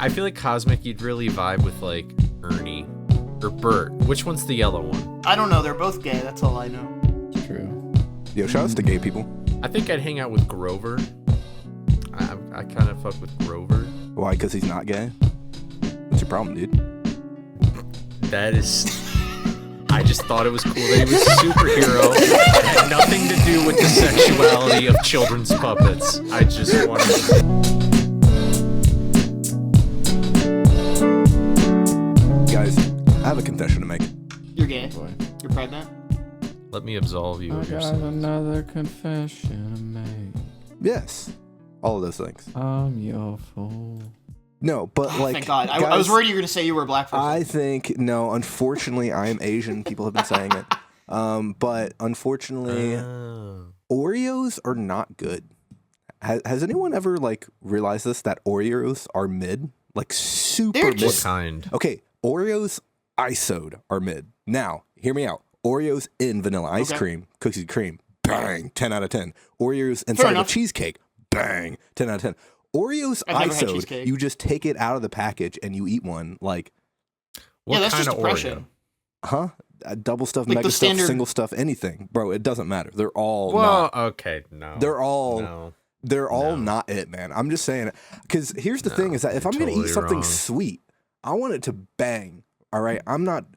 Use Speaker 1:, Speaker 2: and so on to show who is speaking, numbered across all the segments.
Speaker 1: I feel like Cosmic, you'd really vibe with like Ernie or Bert. Which one's the yellow one?
Speaker 2: I don't know. They're both gay. That's all I know.
Speaker 3: It's true.
Speaker 4: Yo, shout outs to gay people.
Speaker 1: I think I'd hang out with Grover. I kind of fuck with Grover.
Speaker 4: Why? Because he's not gay? What's your problem, dude?
Speaker 1: That is... I just thought it was cool that he was a superhero. It had nothing to do with the sexuality of children's puppets. I just wanted to...
Speaker 4: Guys, I have a confession to make.
Speaker 2: You're gay.
Speaker 3: Boy.
Speaker 2: You're pregnant.
Speaker 1: Let me absolve you
Speaker 3: I
Speaker 1: of your
Speaker 3: got
Speaker 1: sins.
Speaker 3: another confession to make.
Speaker 4: Yes. All of those things.
Speaker 3: I'm your fool.
Speaker 4: No, but
Speaker 2: Oh,
Speaker 4: like...
Speaker 2: thank God.
Speaker 4: Guys,
Speaker 2: I was worried you were going to say you were a black person.
Speaker 4: I think... No, unfortunately, I am Asian. People have been saying it. But unfortunately, Oreos are not good. Has anyone ever, like, realized this? That Oreos are mid? Like, super
Speaker 2: They're
Speaker 4: mid.
Speaker 2: just-
Speaker 1: What kind?
Speaker 4: Okay, Oreos ISO'd are mid. Now, hear me out. Oreos in vanilla ice cream, cookies and cream, bang, 10 out of 10. Oreos inside of a
Speaker 2: enough.
Speaker 4: cheesecake, bang, 10 out of 10. Oreos
Speaker 2: I've never had
Speaker 4: ISO'd,
Speaker 2: cheesecake.
Speaker 4: you just take it out of the package and you eat one. Like,
Speaker 1: What
Speaker 2: yeah, that's
Speaker 1: kind
Speaker 2: just
Speaker 1: of
Speaker 2: depression.
Speaker 1: Oreo?
Speaker 4: huh? Double stuff,
Speaker 2: Like
Speaker 4: mega
Speaker 2: the
Speaker 4: stuff,
Speaker 2: standard-
Speaker 4: single stuff, anything. Bro, it doesn't matter. They're all
Speaker 1: Well,
Speaker 4: not.
Speaker 1: okay, no.
Speaker 4: They're all...
Speaker 1: No.
Speaker 4: They're all
Speaker 1: No.
Speaker 4: not it, man. I'm just saying it. Because here's the thing is that if I'm
Speaker 1: you're
Speaker 4: going to eat
Speaker 1: totally
Speaker 4: something
Speaker 1: wrong.
Speaker 4: sweet, I want it to bang. All right? I'm not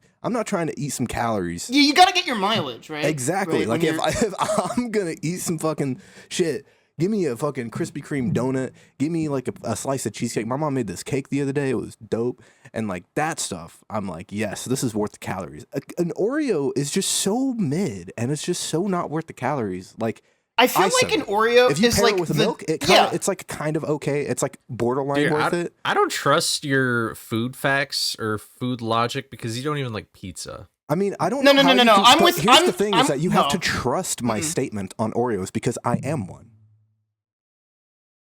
Speaker 4: trying to eat some calories.
Speaker 2: You got to get your mileage, right?
Speaker 4: Exactly.
Speaker 2: Right,
Speaker 4: Like
Speaker 2: when
Speaker 4: if I'm going to eat some fucking shit, give me a fucking Krispy Kreme donut. Give me like a slice of cheesecake. My mom made this cake the other day. It was dope. And like that stuff, I'm like, yes, this is worth the calories. An Oreo is just so mid and it's just so not worth the calories. Like,
Speaker 2: I feel
Speaker 4: ISO.
Speaker 2: like an Oreo
Speaker 4: if you
Speaker 2: is
Speaker 4: pair
Speaker 2: like
Speaker 4: it with
Speaker 2: the,
Speaker 4: milk, it's like kind of okay. It's like borderline
Speaker 1: Dude,
Speaker 4: worth it.
Speaker 1: I don't trust your food facts or food logic because you don't even like pizza.
Speaker 4: I mean, I don't
Speaker 2: No,
Speaker 4: know.
Speaker 2: no,
Speaker 4: how
Speaker 2: no,
Speaker 4: you
Speaker 2: no,
Speaker 4: can-
Speaker 2: I'm
Speaker 4: but
Speaker 2: with-
Speaker 4: Here's
Speaker 2: I'm-
Speaker 4: the thing: is
Speaker 2: I'm-
Speaker 4: that you have
Speaker 2: no.
Speaker 4: to trust my statement on Oreos because I am one.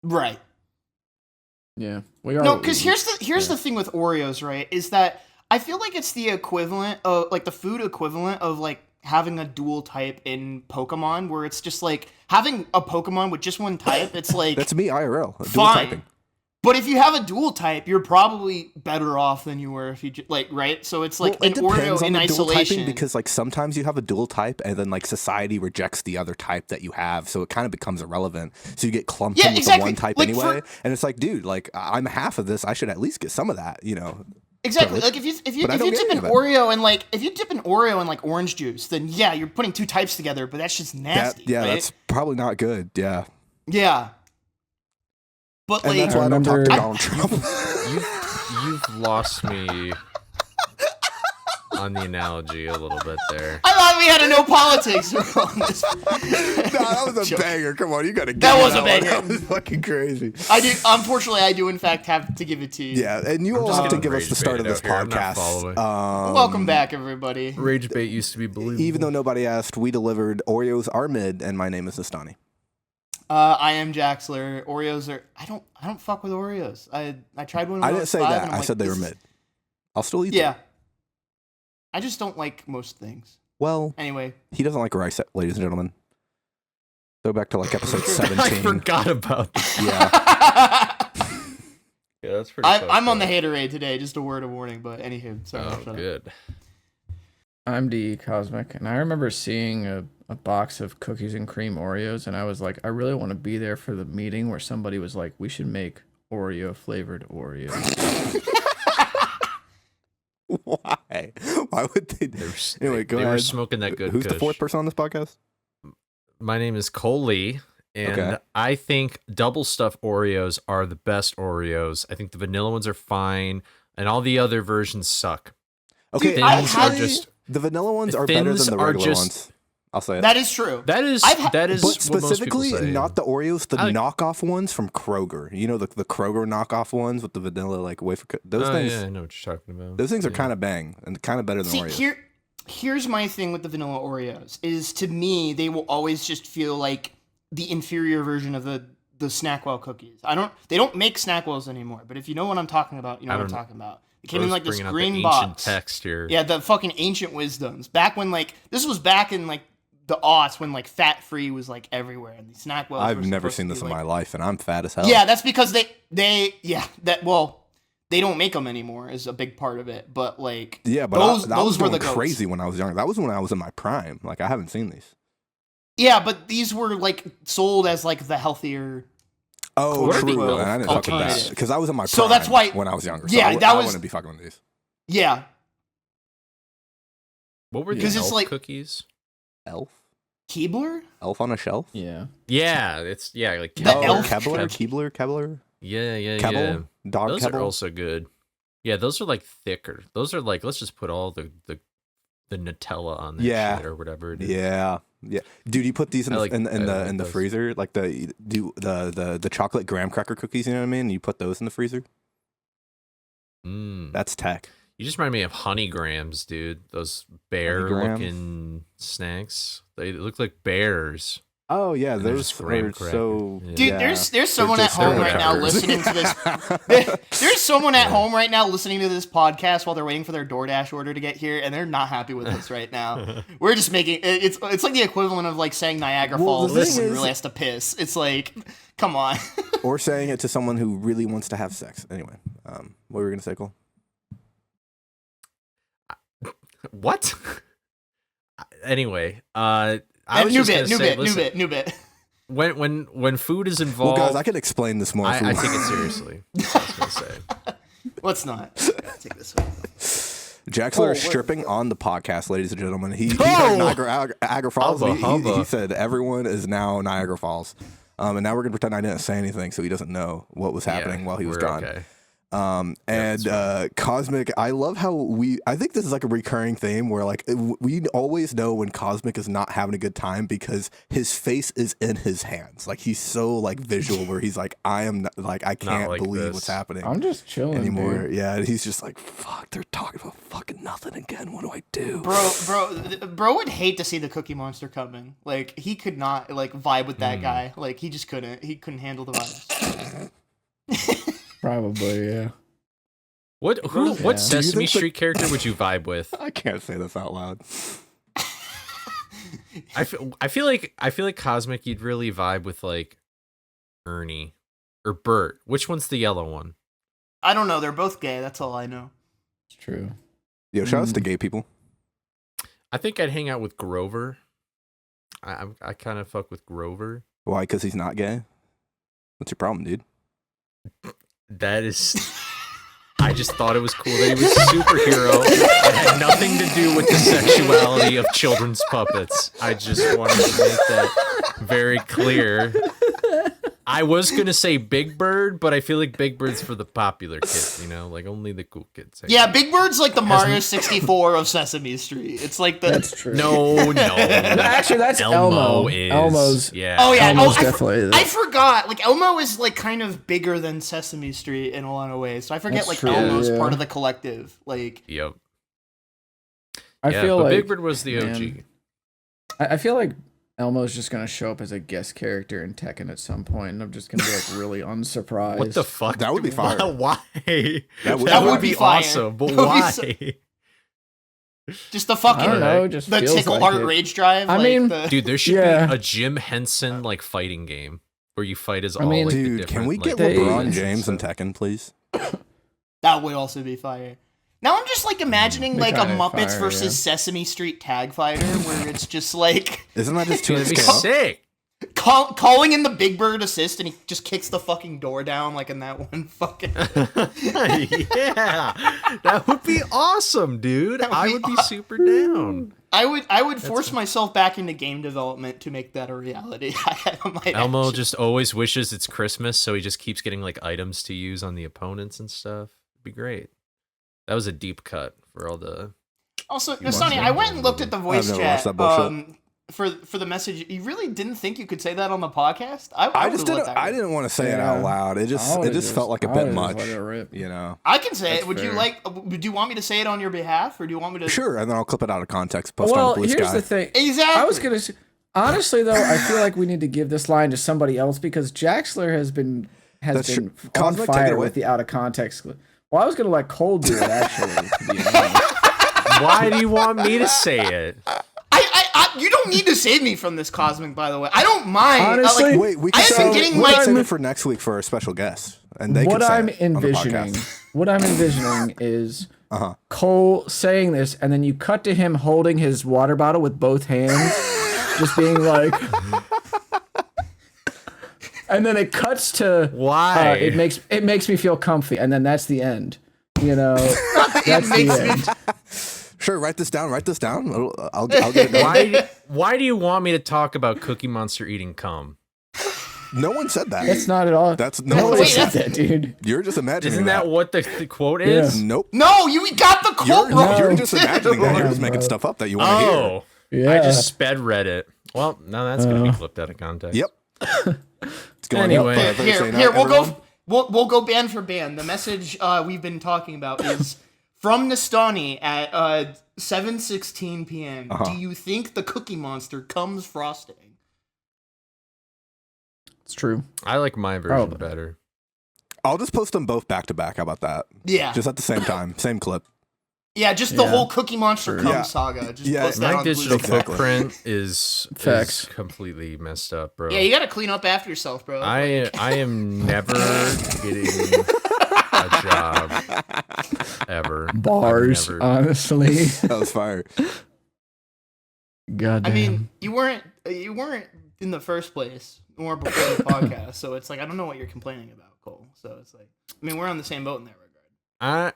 Speaker 2: right.
Speaker 3: Yeah. We are.
Speaker 2: No, because here's the thing with Oreos, right? Is that I feel like it's the equivalent of like the food equivalent of like having a dual type in Pokemon, where it's just like having a Pokemon with just one type. It's like
Speaker 4: That's me, IRL. Dual
Speaker 2: fine.
Speaker 4: typing.
Speaker 2: But if you have a dual type, you're probably better off than you were if you like, right? So it's like
Speaker 4: Well,
Speaker 2: an
Speaker 4: it depends
Speaker 2: Oreo
Speaker 4: on
Speaker 2: in
Speaker 4: the dual
Speaker 2: isolation.
Speaker 4: typing because like sometimes you have a dual type and then like society rejects the other type that you have, so it kind of becomes irrelevant. So you get clumped
Speaker 2: Yeah,
Speaker 4: in with
Speaker 2: exactly.
Speaker 4: the one type
Speaker 2: Like,
Speaker 4: anyway, and it's like, dude, like I'm half of this. I should at least get some of that, you know?
Speaker 2: Exactly.
Speaker 4: So
Speaker 2: Like if you
Speaker 4: but I don't get
Speaker 2: dip
Speaker 4: any
Speaker 2: an
Speaker 4: of it.
Speaker 2: Oreo and like if you dip an Oreo in like orange juice, then yeah, you're putting two types together, but that's just nasty.
Speaker 4: Yeah,
Speaker 2: right?
Speaker 4: that's probably not good. Yeah,
Speaker 2: yeah. But
Speaker 4: and
Speaker 2: like
Speaker 4: that's why I don't talk to
Speaker 3: remember-
Speaker 4: Donald Trump.
Speaker 1: You've lost me on the analogy a little bit there.
Speaker 2: I thought we had a no politics rule on this.
Speaker 4: No, that was a banger. Come on, you gotta give
Speaker 2: That
Speaker 4: me
Speaker 2: was a
Speaker 4: one.
Speaker 2: banger.
Speaker 4: That was fucking crazy.
Speaker 2: Unfortunately, I do in fact have to give it to you.
Speaker 4: Yeah, and you all
Speaker 1: just
Speaker 4: have to
Speaker 1: getting
Speaker 4: give us the
Speaker 1: rage
Speaker 4: start of
Speaker 1: baited
Speaker 4: this
Speaker 1: out here. I'm not
Speaker 4: podcast.
Speaker 1: following.
Speaker 2: Welcome back, everybody.
Speaker 1: Rage bait used to be believable.
Speaker 4: Even though nobody asked, we delivered. Oreos are mid, and my name is Nestani.
Speaker 2: I am Jaxler. Oreos are. I don't fuck with Oreos. I tried one. When
Speaker 4: I
Speaker 2: was
Speaker 4: didn't say
Speaker 2: 5,
Speaker 4: that.
Speaker 2: and I'm
Speaker 4: I
Speaker 2: like,
Speaker 4: said they were
Speaker 2: this is-
Speaker 4: mid. I'll still eat
Speaker 2: Yeah.
Speaker 4: them.
Speaker 2: I just don't like most things.
Speaker 4: Well,
Speaker 2: Anyway,
Speaker 4: he doesn't like rice, ladies and gentlemen. Go back to like episode
Speaker 1: I
Speaker 4: 17.
Speaker 1: forgot about that.
Speaker 4: Yeah.
Speaker 1: Yeah, that's pretty.
Speaker 2: I'm on the haterade today. Just a word of warning. But anywho, sorry.
Speaker 1: Oh,
Speaker 2: shut up.
Speaker 1: good.
Speaker 3: I'm DECosmic, and I remember seeing a box of cookies and cream Oreos, and I was like, I really want to be there for the meeting where somebody was like, we should make Oreo flavored Oreos.
Speaker 4: Why? Why would they? Anyway, go
Speaker 1: they
Speaker 4: ahead.
Speaker 1: were smoking that good.
Speaker 4: Who's the
Speaker 1: kush.
Speaker 4: fourth person on this podcast?
Speaker 1: My name is Cole Lee, and
Speaker 4: Okay.
Speaker 1: I think double stuff Oreos are the best Oreos. I think the vanilla ones are fine, and all the other versions suck.
Speaker 4: Okay,
Speaker 1: Thins
Speaker 2: are
Speaker 4: actually,
Speaker 1: just-
Speaker 4: the vanilla ones are better
Speaker 1: Thins
Speaker 4: than the
Speaker 1: are
Speaker 4: regular
Speaker 1: just-
Speaker 4: ones. I'll say it.
Speaker 2: That is true.
Speaker 1: That is
Speaker 2: I've had-
Speaker 1: that is
Speaker 4: But
Speaker 1: what most people
Speaker 4: specifically,
Speaker 1: say.
Speaker 4: not the Oreos, the
Speaker 1: I like-
Speaker 4: knockoff ones from Kroger. You know, the Kroger knockoff ones with the vanilla like wafer. Those
Speaker 1: Oh,
Speaker 4: things.
Speaker 1: yeah, I know what you're talking about.
Speaker 4: Those things are
Speaker 1: Yeah.
Speaker 4: kind of bang and kind of better than
Speaker 2: See,
Speaker 4: Oreos.
Speaker 2: here's my thing with the vanilla Oreos. Is to me, they will always just feel like the inferior version of the Snackwell cookies. They don't make Snackwells anymore. But if you know what I'm talking about, you know what I'm talking about. It came in
Speaker 1: Bro's
Speaker 2: like this
Speaker 1: bringing out
Speaker 2: green
Speaker 1: the
Speaker 2: box.
Speaker 1: ancient text here.
Speaker 2: Yeah, the fucking ancient wisdoms. Back when like this was back in like the aughts when like fat free was like everywhere and the Snackwells.
Speaker 4: I've
Speaker 2: were
Speaker 4: never
Speaker 2: supposed
Speaker 4: seen
Speaker 2: to
Speaker 4: this
Speaker 2: be,
Speaker 4: in
Speaker 2: like-
Speaker 4: my life, and I'm fat as hell.
Speaker 2: Yeah, that's because they they don't make them anymore is a big part of it. But like,
Speaker 4: Yeah, but
Speaker 2: those were the goats.
Speaker 4: crazy when I was younger. That was when I was in my prime. Like, I haven't seen these.
Speaker 2: Yeah, but these were like sold as like the healthier.
Speaker 4: Oh,
Speaker 2: Quote,
Speaker 4: true.
Speaker 2: unquote,
Speaker 4: And I didn't fuck with that
Speaker 2: alternative.
Speaker 4: because I was in my prime
Speaker 2: So that's why-
Speaker 4: when I was younger.
Speaker 2: Yeah,
Speaker 4: so
Speaker 2: that
Speaker 4: I
Speaker 2: was-
Speaker 4: wouldn't be fucking with these.
Speaker 2: Yeah,
Speaker 1: What were the
Speaker 2: 'Cause it's
Speaker 1: elf
Speaker 2: like-
Speaker 1: cookies?
Speaker 4: Elf?
Speaker 2: Keebler.
Speaker 4: Elf on a shelf?
Speaker 3: Yeah.
Speaker 1: Yeah, it's like
Speaker 2: The elf-
Speaker 4: Keebler?
Speaker 1: Yeah.
Speaker 4: Kebble? Dog
Speaker 1: Those
Speaker 4: Kebble?
Speaker 1: are also good. Yeah, those are like thicker. Those are like, let's just put all the Nutella on that
Speaker 4: Yeah.
Speaker 1: shit or whatever it is.
Speaker 4: Yeah. Dude, you put these in
Speaker 1: I
Speaker 4: the,
Speaker 1: like-
Speaker 4: in
Speaker 1: I like
Speaker 4: the
Speaker 1: those.
Speaker 4: freezer, like the chocolate graham cracker cookies, you know what I mean? You put those in the freezer.
Speaker 1: Mm.
Speaker 4: That's tech.
Speaker 1: You just remind me of honey grams, dude. Those bear-looking snacks. They look like bears.
Speaker 4: Oh yeah,
Speaker 1: And they're
Speaker 4: those
Speaker 1: just graham
Speaker 4: are
Speaker 1: cracker.
Speaker 4: so.
Speaker 1: Yeah.
Speaker 2: Dude,
Speaker 4: yeah.
Speaker 2: there's someone at
Speaker 4: just
Speaker 2: home right now
Speaker 1: whatever.
Speaker 2: listening to this. There's someone at home right now listening to this podcast while they're waiting for their DoorDash order to get here, and they're not happy with us right now. We're just making it's like the equivalent of like saying Niagara
Speaker 4: Well,
Speaker 2: Falls
Speaker 4: the
Speaker 2: when
Speaker 4: thing
Speaker 2: someone
Speaker 4: is-
Speaker 2: really has to piss. It's like, come on.
Speaker 4: Or saying it to someone who really wants to have sex. Anyway, what were we gonna say, Cole?
Speaker 1: What? Anyway, I was just gonna say, listen,
Speaker 2: new bit.
Speaker 1: when food is
Speaker 4: Well,
Speaker 1: involved,
Speaker 4: guys, I could explain this more. if we
Speaker 1: I
Speaker 4: want.
Speaker 1: take it seriously. That's what I was gonna say.
Speaker 2: Let's not take this way.
Speaker 4: Jaxler is
Speaker 2: what-
Speaker 4: stripping on the podcast, ladies and gentlemen. He
Speaker 1: Oh!
Speaker 4: heard Niagara Falls.
Speaker 1: Hubba,
Speaker 4: He
Speaker 1: hubba.
Speaker 4: said everyone is now Niagara Falls. And now we're gonna pretend I didn't say anything, so he doesn't know what was happening
Speaker 1: Yeah,
Speaker 4: while he was
Speaker 1: we're
Speaker 4: gone.
Speaker 1: okay.
Speaker 4: Cosmic, I love how I think this is like a recurring theme where like we always know when Cosmic is not having a good time because his face is in his hands. Like he's so like visual where he's like, I am not, like, I can't
Speaker 1: like
Speaker 4: believe
Speaker 1: this.
Speaker 4: what's happening
Speaker 3: I'm just chilling
Speaker 4: anymore.
Speaker 3: dude.
Speaker 4: Yeah. And he's just like, fuck, they're talking about fucking nothing again. What do I do?
Speaker 2: Bro would hate to see the Cookie Monster coming. Like he could not like vibe with that guy. Like he just couldn't. He couldn't handle the vibes.
Speaker 3: Probably, yeah.
Speaker 1: What
Speaker 3: Yeah.
Speaker 1: Sesame
Speaker 4: think the-
Speaker 1: Street character would you vibe with?
Speaker 4: I can't say this out loud.
Speaker 1: I feel like Cosmic, you'd really vibe with like Ernie or Bert. Which one's the yellow one?
Speaker 2: I don't know. They're both gay. That's all I know.
Speaker 3: It's true.
Speaker 4: Yo, shout outs to gay people.
Speaker 1: I think I'd hang out with Grover. I kind of fuck with Grover.
Speaker 4: Why? Because he's not gay? What's your problem, dude?
Speaker 1: That is. I just thought it was cool that he was a superhero. It had nothing to do with the sexuality of children's puppets. I just wanted to make that very clear. I was gonna say Big Bird, but I feel like Big Bird's for the popular kids, you know, like only the cool kids.
Speaker 2: Yeah, Big Bird's like the Mario 64 of Sesame Street. It's like the.
Speaker 3: That's true.
Speaker 1: No.
Speaker 3: Actually, that's Elmo.
Speaker 1: is.
Speaker 3: Elmo's.
Speaker 1: Yeah.
Speaker 2: Oh yeah,
Speaker 3: Elmo's
Speaker 2: I
Speaker 3: definitely.
Speaker 2: I forgot. Like Elmo is like kind of bigger than Sesame Street in a lot of ways. So I forget
Speaker 3: That's
Speaker 2: like
Speaker 3: true,
Speaker 2: Elmo's
Speaker 3: yeah.
Speaker 2: part of the collective. Like
Speaker 1: Yep.
Speaker 3: I
Speaker 1: Yeah,
Speaker 3: feel
Speaker 1: but
Speaker 3: like
Speaker 1: Big Bird was the OG.
Speaker 3: man, I feel like Elmo's just gonna show up as a guest character in Tekken at some point, and I'm just gonna be like really unsurprised.
Speaker 1: What the fuck?
Speaker 4: That would be fire.
Speaker 1: Why?
Speaker 4: That would
Speaker 2: That would
Speaker 1: be
Speaker 2: be fire.
Speaker 1: awesome, but
Speaker 2: That would be
Speaker 1: why?
Speaker 2: so- just the fucking
Speaker 3: I don't know. Just
Speaker 2: the
Speaker 3: feels
Speaker 2: tickle
Speaker 3: like
Speaker 2: art
Speaker 3: it.
Speaker 2: rage drive.
Speaker 3: I
Speaker 2: like
Speaker 3: mean,
Speaker 2: the,
Speaker 1: Dude, there should
Speaker 3: Yeah.
Speaker 1: be a Jim Henson like fighting game where you fight as all
Speaker 3: mean,
Speaker 1: like the
Speaker 4: Dude,
Speaker 1: different.
Speaker 4: can we get
Speaker 1: like,
Speaker 4: LeBron
Speaker 3: They-
Speaker 4: James and Tekken, please?
Speaker 2: that would also be fire. Now I'm just like imagining
Speaker 3: Be
Speaker 2: like a
Speaker 3: kinda
Speaker 2: Muppets
Speaker 3: fire,
Speaker 2: versus
Speaker 3: yeah.
Speaker 2: Sesame Street tag fighter where it's just like
Speaker 4: Isn't that just too
Speaker 1: That'd be
Speaker 4: scale?
Speaker 1: sick.
Speaker 2: calling in the Big Bird assist and he just kicks the fucking door down like in that one fucking.
Speaker 1: Yeah, that would be awesome, dude.
Speaker 2: That would
Speaker 1: I
Speaker 2: be
Speaker 1: would be super down.
Speaker 2: I would force myself back into game development to make that a reality. I might
Speaker 1: Elmo
Speaker 2: actually-
Speaker 1: just always wishes it's Christmas, so he just keeps getting like items to use on the opponents and stuff. It'd be great. That was a deep cut for all the.
Speaker 2: Also,
Speaker 3: watched
Speaker 2: Nestani,
Speaker 3: that?
Speaker 2: I went and looked at the voice
Speaker 4: never
Speaker 2: chat
Speaker 4: watched that bullshit.
Speaker 2: For the message. You really didn't think you could say that on the podcast?
Speaker 4: I
Speaker 2: would've
Speaker 4: just
Speaker 2: let
Speaker 4: didn't.
Speaker 2: that
Speaker 4: I
Speaker 2: go.
Speaker 4: didn't want to say it
Speaker 3: Yeah.
Speaker 4: out loud. It
Speaker 3: I
Speaker 4: just
Speaker 3: would've
Speaker 4: felt like a
Speaker 3: I
Speaker 4: bit
Speaker 3: would've
Speaker 4: much.
Speaker 3: let it rip.
Speaker 4: You know.
Speaker 2: I can say
Speaker 3: That's
Speaker 2: it. Would you
Speaker 3: fair.
Speaker 2: like? Do you want me to say it on your behalf, or do you want me to?
Speaker 4: Sure, and then I'll clip it out of context. Post
Speaker 3: Well,
Speaker 4: on Blue
Speaker 3: here's
Speaker 4: Sky.
Speaker 3: the thing.
Speaker 2: Exactly.
Speaker 3: I was gonna. Honestly, though, I feel like we need to give this line to somebody else because Jaxler has been
Speaker 4: That's
Speaker 3: on
Speaker 4: true. Cosmic, take it
Speaker 3: fire
Speaker 4: away.
Speaker 3: with the out of context. Well, I was gonna let Cole do it actually. To be honest.
Speaker 1: Why do you want me to say it?
Speaker 2: You don't need to save me from this, Cosmic. By the way, I don't mind.
Speaker 3: Honestly,
Speaker 2: like,
Speaker 4: Wait, we
Speaker 2: I
Speaker 4: can
Speaker 2: have been
Speaker 4: save,
Speaker 2: getting
Speaker 4: we can
Speaker 2: my.
Speaker 4: save it for next week for our special guest, and they
Speaker 3: What
Speaker 4: can say
Speaker 3: I'm
Speaker 4: it on the
Speaker 3: envisioning
Speaker 4: podcast.
Speaker 3: what I'm envisioning is
Speaker 4: Uh-huh.
Speaker 3: Cole saying this, and then you cut to him holding his water bottle with both hands, just being like, and then it cuts to
Speaker 1: Why?
Speaker 3: it makes me feel comfy, and then that's the end. You know, that's the end.
Speaker 4: Sure, write this down. I'll get it done.
Speaker 1: Why do you want me to talk about Cookie Monster eating cum?
Speaker 4: No one said that.
Speaker 3: That's not at all.
Speaker 4: That's
Speaker 3: no
Speaker 4: no
Speaker 3: one
Speaker 4: one
Speaker 3: said
Speaker 4: said
Speaker 3: that, dude.
Speaker 4: You're just imagining
Speaker 1: Isn't that what the quote is?
Speaker 4: Nope.
Speaker 2: No, you got the quote wrong.
Speaker 4: You're just imagining that. You're just
Speaker 3: No,
Speaker 4: making
Speaker 3: bro.
Speaker 4: stuff up that you want to hear.
Speaker 1: Oh,
Speaker 3: Yeah.
Speaker 1: I just sped read it. Well, now that's gonna be flipped out of context.
Speaker 4: Yep. It's going
Speaker 1: Anyway.
Speaker 4: up,
Speaker 2: Here, we'll go band for band. The message we've been talking about is from Nestani at 7:16 p.m. Do you think the Cookie Monster comes frosting?
Speaker 3: It's true.
Speaker 1: I like my version
Speaker 3: Probably.
Speaker 1: better.
Speaker 4: I'll just post them both back to back. How about that?
Speaker 2: Yeah,
Speaker 4: Just at the same time, same clip.
Speaker 2: yeah, just the
Speaker 3: Yeah.
Speaker 2: whole Cookie Monster cum
Speaker 4: Yeah.
Speaker 2: saga. Just
Speaker 4: Yeah,
Speaker 2: post that
Speaker 1: My
Speaker 2: on
Speaker 1: digital
Speaker 2: Blue.
Speaker 4: Exactly.
Speaker 1: footprint is
Speaker 3: Facts.
Speaker 1: completely messed up, bro.
Speaker 2: Yeah, you gotta clean up after yourself, bro.
Speaker 1: I am never getting a job ever.
Speaker 3: Bars,
Speaker 1: I've never-
Speaker 3: honestly.
Speaker 4: That was fire.
Speaker 3: God
Speaker 2: I
Speaker 3: damn.
Speaker 2: mean, you weren't in the first place, or before the podcast, so it's like I don't know what you're complaining about, Cole. So it's like, I mean, we're on the same boat in that regard.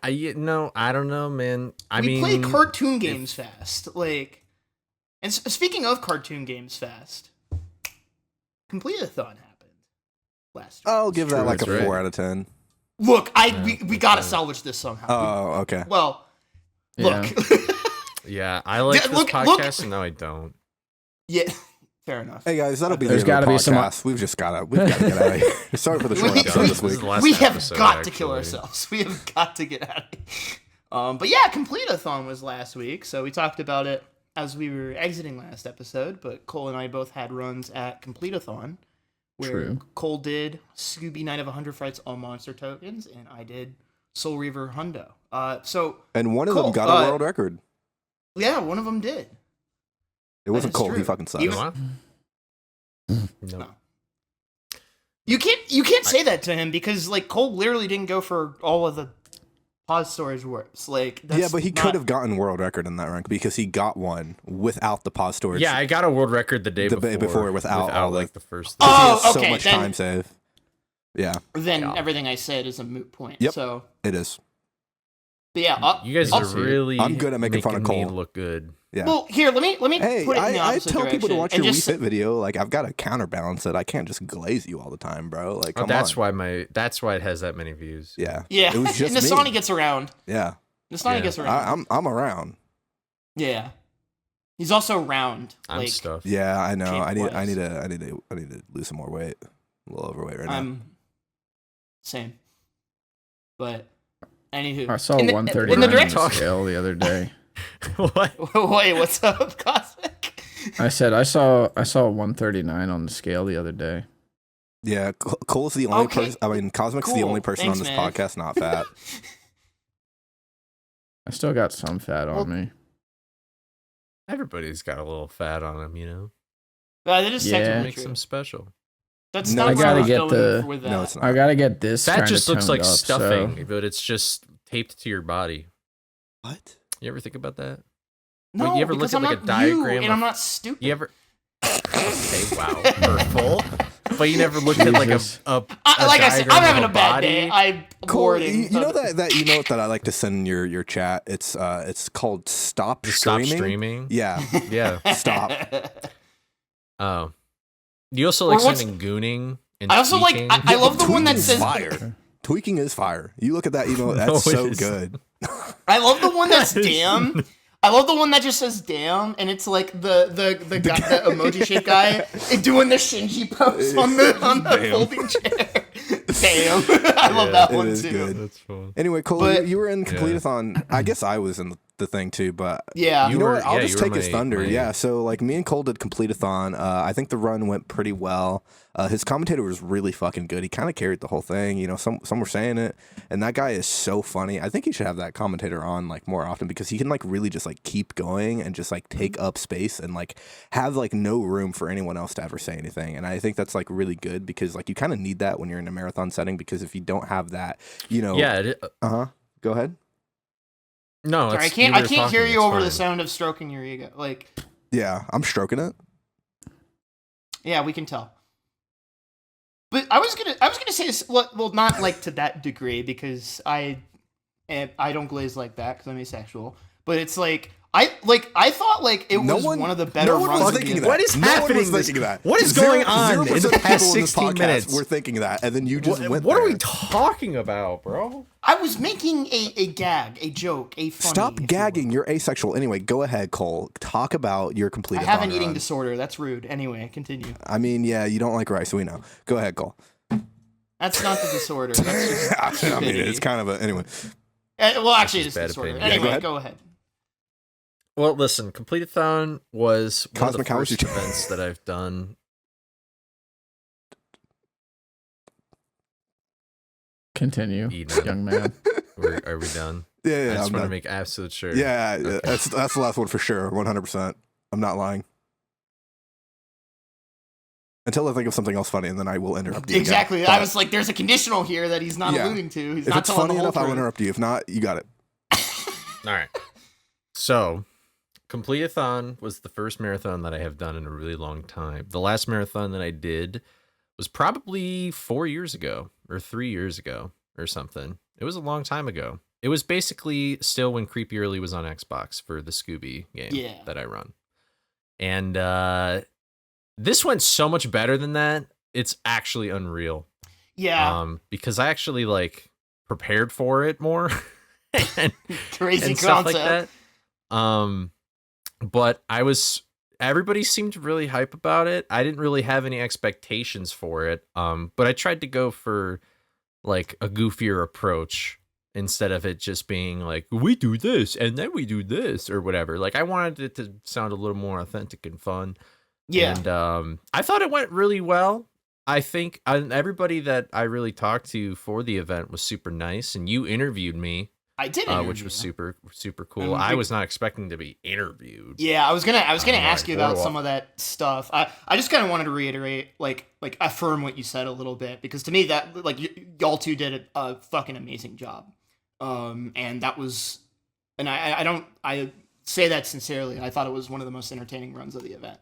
Speaker 1: I don't know, man.
Speaker 2: We play cartoon games fast, like, and speaking of cartoon games fast, Completithon happened last week.
Speaker 4: I'll give that
Speaker 1: true,
Speaker 4: like a
Speaker 1: that's
Speaker 4: 4
Speaker 1: right.
Speaker 4: out of 10.
Speaker 2: Look, we gotta salvage this somehow.
Speaker 4: Oh, okay.
Speaker 2: Well,
Speaker 3: Yeah.
Speaker 2: look,
Speaker 1: Yeah, I like
Speaker 2: Yeah,
Speaker 1: this
Speaker 2: look-
Speaker 1: podcast, and no, I don't.
Speaker 2: yeah, fair enough.
Speaker 4: Hey guys, that'll be
Speaker 3: There's
Speaker 4: the end of
Speaker 3: gotta
Speaker 4: the
Speaker 3: be some-
Speaker 4: podcast. We've got to get out of here. Sorry for the short
Speaker 2: We-
Speaker 4: episode
Speaker 2: we-
Speaker 4: this week.
Speaker 1: is the last
Speaker 2: We have
Speaker 1: episode,
Speaker 2: got to kill
Speaker 1: actually.
Speaker 2: ourselves. We have got to get out of here. But yeah, Completethon was last week, so we talked about it as we were exiting last episode. But Cole and I both had runs at Completethon, where
Speaker 3: True.
Speaker 2: Cole did Scooby Night of 100 Frights All Monster Tokens, and I did Soul Reaver Hundo. So
Speaker 4: And one of
Speaker 2: Cool.
Speaker 4: them got a world record.
Speaker 2: yeah, one of them did.
Speaker 4: It wasn't
Speaker 2: is
Speaker 4: Cole. He
Speaker 2: true.
Speaker 4: fucking sucks.
Speaker 2: Even-
Speaker 1: What? No.
Speaker 2: No. You can't say that to him because like Cole literally didn't go for all of the pod storage works. Like that's
Speaker 4: Yeah, but he
Speaker 2: not-
Speaker 4: could have gotten world record in that rank because he got one without the pause storage.
Speaker 1: Yeah, I got a world record the day
Speaker 4: The day before without all
Speaker 1: like
Speaker 4: the-
Speaker 1: the first.
Speaker 2: Oh,
Speaker 4: He has
Speaker 2: okay,
Speaker 4: so much
Speaker 2: then-
Speaker 4: time save. Yeah,
Speaker 2: Then
Speaker 1: Yeah.
Speaker 2: everything I said is a moot point.
Speaker 4: Yep.
Speaker 2: So,
Speaker 4: it is.
Speaker 2: but yeah,
Speaker 1: You guys
Speaker 2: I'll
Speaker 1: are
Speaker 2: see it.
Speaker 1: really.
Speaker 4: I'm good at making fun of
Speaker 1: me
Speaker 4: Cole.
Speaker 1: look good.
Speaker 4: Yeah.
Speaker 2: Well, here, let me
Speaker 4: Hey,
Speaker 2: put it in the
Speaker 4: I
Speaker 2: opposite
Speaker 4: tell people to
Speaker 2: direction
Speaker 4: watch
Speaker 2: and
Speaker 4: your
Speaker 2: just-
Speaker 4: Wii Fit video. Like, I've got to counterbalance it. I can't just glaze you all the time, bro. Like,
Speaker 1: Oh,
Speaker 4: come
Speaker 1: that's
Speaker 4: on.
Speaker 1: That's why it has that many views.
Speaker 4: Yeah.
Speaker 2: Yeah,
Speaker 4: It was just
Speaker 2: and Nestani
Speaker 4: me.
Speaker 2: gets around.
Speaker 4: Yeah.
Speaker 2: Nestani
Speaker 1: Yeah.
Speaker 2: gets around.
Speaker 4: I'm around.
Speaker 2: Yeah, he's also round.
Speaker 1: I'm
Speaker 2: like
Speaker 1: stuffed.
Speaker 4: Yeah, I know. I need
Speaker 2: Shape-wise.
Speaker 4: to lose some more weight. A little overweight right now.
Speaker 2: I'm same. But anywho,
Speaker 3: I saw
Speaker 2: in the
Speaker 3: 139 on
Speaker 2: direct
Speaker 3: the scale the other day.
Speaker 1: What?
Speaker 2: Wait, what's up, Cosmic?
Speaker 3: I said I saw 139 on the scale the other day.
Speaker 4: Yeah, Cole's the only
Speaker 2: Okay.
Speaker 4: person. I mean, Cosmic's the
Speaker 2: Cool.
Speaker 4: only person
Speaker 2: Thanks,
Speaker 4: on this
Speaker 2: man.
Speaker 4: podcast not fat.
Speaker 3: I still got some fat on
Speaker 2: Well,
Speaker 3: me.
Speaker 1: Everybody's got a little fat on them, you know.
Speaker 2: That is
Speaker 3: Yeah.
Speaker 2: technically
Speaker 1: Makes
Speaker 2: true.
Speaker 1: them special.
Speaker 2: That's
Speaker 4: No,
Speaker 2: not
Speaker 4: I
Speaker 2: where
Speaker 3: gotta
Speaker 2: was
Speaker 3: get
Speaker 2: going
Speaker 3: the-
Speaker 2: with that.
Speaker 4: No, it's not.
Speaker 3: I gotta get this.
Speaker 1: That
Speaker 3: kinda
Speaker 1: just looks
Speaker 3: toned
Speaker 1: like
Speaker 3: up,
Speaker 1: stuffing,
Speaker 3: so-
Speaker 1: but it's just taped to your body.
Speaker 4: What?
Speaker 1: You ever think about that?
Speaker 2: No,
Speaker 1: you ever look
Speaker 2: because
Speaker 1: at,
Speaker 2: I'm
Speaker 1: like, a
Speaker 2: not you,
Speaker 1: diagram
Speaker 2: and
Speaker 1: of-
Speaker 2: I'm not stupid.
Speaker 1: You ever? Okay, wow, hurtful. But you never looked at like
Speaker 3: Jesus.
Speaker 1: a
Speaker 2: Like I said,
Speaker 1: diagram
Speaker 2: I'm
Speaker 1: of
Speaker 2: having a bad
Speaker 1: body?
Speaker 2: day. I'm
Speaker 4: Cool.
Speaker 2: boarding.
Speaker 4: You know that emote that I like to send in your chat? It's called Stop
Speaker 1: Just stop
Speaker 4: Streaming.
Speaker 1: streaming.
Speaker 4: Yeah.
Speaker 1: Yeah.
Speaker 4: Stop.
Speaker 1: Oh. You also like
Speaker 2: Or what's-
Speaker 1: sending gooning and
Speaker 2: I also like.
Speaker 1: tweaking?
Speaker 2: I love the one that
Speaker 4: Tweaking is
Speaker 2: says.
Speaker 4: fire. Tweaking is fire. You look at that emote.
Speaker 1: No,
Speaker 4: That's
Speaker 1: it
Speaker 4: so
Speaker 1: isn't.
Speaker 4: good.
Speaker 2: I love the one that's
Speaker 1: That is-
Speaker 2: damn. I love the one that just says damn, and it's like the guy, the emoji shape guy doing the Shinji pose on the
Speaker 4: Damn.
Speaker 2: folding chair. Damn, I love that
Speaker 4: It
Speaker 2: one
Speaker 4: is
Speaker 2: too.
Speaker 4: good.
Speaker 1: That's fun.
Speaker 4: Anyway, Cole,
Speaker 2: But-
Speaker 4: you were in Completithon. I guess I was in the thing too, but
Speaker 2: Yeah.
Speaker 4: you know what? I'll
Speaker 1: yeah,
Speaker 4: just
Speaker 1: you were
Speaker 4: take his
Speaker 1: my-
Speaker 4: thunder.
Speaker 1: my-
Speaker 4: Yeah, so like me and Cole did Completithon. I think the run went pretty well. His commentator was really fucking good. He kind of carried the whole thing. You know, some were saying it, and that guy is so funny. I think he should have that commentator on like more often because he can like really just like keep going and just like take up space and like have like no room for anyone else to ever say anything. And I think that's like really good because like you kind of need that when you're in a marathon setting because if you don't have that, you know.
Speaker 1: Yeah.
Speaker 4: Go ahead.
Speaker 1: No,
Speaker 2: Sorry, I
Speaker 1: it's-
Speaker 2: can't
Speaker 1: you were
Speaker 2: hear
Speaker 1: talking,
Speaker 2: you
Speaker 1: it's
Speaker 2: over the
Speaker 1: fine.
Speaker 2: sound of stroking your ego. Like,
Speaker 4: Yeah, I'm stroking it.
Speaker 2: yeah, we can tell. But I was gonna say this, well, not like to that degree because I don't glaze like that because I'm asexual. But it's like I thought like it was one of the better
Speaker 4: no one
Speaker 2: runs
Speaker 4: was
Speaker 2: of the
Speaker 4: thinking
Speaker 2: event.
Speaker 4: that.
Speaker 1: What is
Speaker 4: no One
Speaker 1: happening
Speaker 4: was
Speaker 1: this-
Speaker 4: thinking that.
Speaker 1: what is going on in
Speaker 4: 0%
Speaker 1: the
Speaker 4: of people
Speaker 1: past
Speaker 4: in this
Speaker 1: 16
Speaker 4: podcast
Speaker 1: minutes?
Speaker 4: We're thinking that, and then you just went
Speaker 1: What
Speaker 4: there.
Speaker 1: are we talking about, bro?
Speaker 2: I was making a gag, a joke, a funny.
Speaker 4: Stop
Speaker 2: if you will.
Speaker 4: gagging. You're asexual. Anyway, go ahead, Cole. Talk about your complete.
Speaker 2: I have an eating disorder. That's rude. Anyway, continue.
Speaker 4: I mean, yeah, you don't like rice. We know. Go ahead, Cole.
Speaker 2: That's not the disorder. That's just
Speaker 4: I mean,
Speaker 2: stupidity.
Speaker 4: it's kind of a anyway.
Speaker 2: Well, actually, it is
Speaker 1: bad
Speaker 2: disorder.
Speaker 1: opinion.
Speaker 4: Yeah,
Speaker 2: Anyway,
Speaker 4: go
Speaker 2: go ahead.
Speaker 1: Well, listen, Completithon was one
Speaker 4: Cosmic, how
Speaker 1: of
Speaker 4: was
Speaker 1: the
Speaker 4: your-
Speaker 1: first events that I've done.
Speaker 3: Continue,
Speaker 1: Etna.
Speaker 3: young man.
Speaker 1: Are we done?
Speaker 4: Yeah,
Speaker 1: I
Speaker 4: yeah.
Speaker 1: just
Speaker 4: I'm
Speaker 1: want to
Speaker 4: done.
Speaker 1: make absolute sure.
Speaker 4: Yeah,
Speaker 1: Okay.
Speaker 4: that's the last one for sure. 100%. I'm not lying. Until I think of something else funny, and then I will interrupt you.
Speaker 2: Exactly.
Speaker 4: Again.
Speaker 2: I was like, there's a conditional here that he's not
Speaker 4: Yeah.
Speaker 2: alluding to. He's
Speaker 4: If
Speaker 2: not
Speaker 4: it's
Speaker 2: telling
Speaker 4: funny
Speaker 2: the whole
Speaker 4: enough, I'll
Speaker 2: truth.
Speaker 4: interrupt you. If not, you got it.
Speaker 1: All right. So, Completithon was the first marathon that I have done in a really long time. The last marathon that I did was probably 4 years ago or 3 years ago or something. It was a long time ago. It was basically still when Creepy Early was on Xbox for the Scooby game
Speaker 2: Yeah.
Speaker 1: that I run. And this went so much better than that. It's actually unreal.
Speaker 2: Yeah.
Speaker 1: Because I actually like prepared for it more and,
Speaker 2: Crazy
Speaker 1: and stuff like
Speaker 2: concept.
Speaker 1: that. But everybody seemed really hype about it. I didn't really have any expectations for it. But I tried to go for like a goofier approach instead of it just being like, we do this and then we do this or whatever. Like I wanted it to sound a little more authentic and fun.
Speaker 2: Yeah.
Speaker 1: And I thought it went really well. I think everybody that I really talked to for the event was super nice, and you interviewed me,
Speaker 2: I did.
Speaker 1: which was
Speaker 2: interview.
Speaker 1: super cool.
Speaker 2: And
Speaker 1: I
Speaker 2: we-
Speaker 1: was not expecting to be interviewed.
Speaker 2: Yeah, I was gonna ask you about
Speaker 1: Alright.
Speaker 2: some of that stuff. I just kind of wanted to reiterate, like affirm what you said a little bit, because to me that like y'all two did a fucking amazing job. And that was, and I say that sincerely. I thought it was one of the most entertaining runs of the event.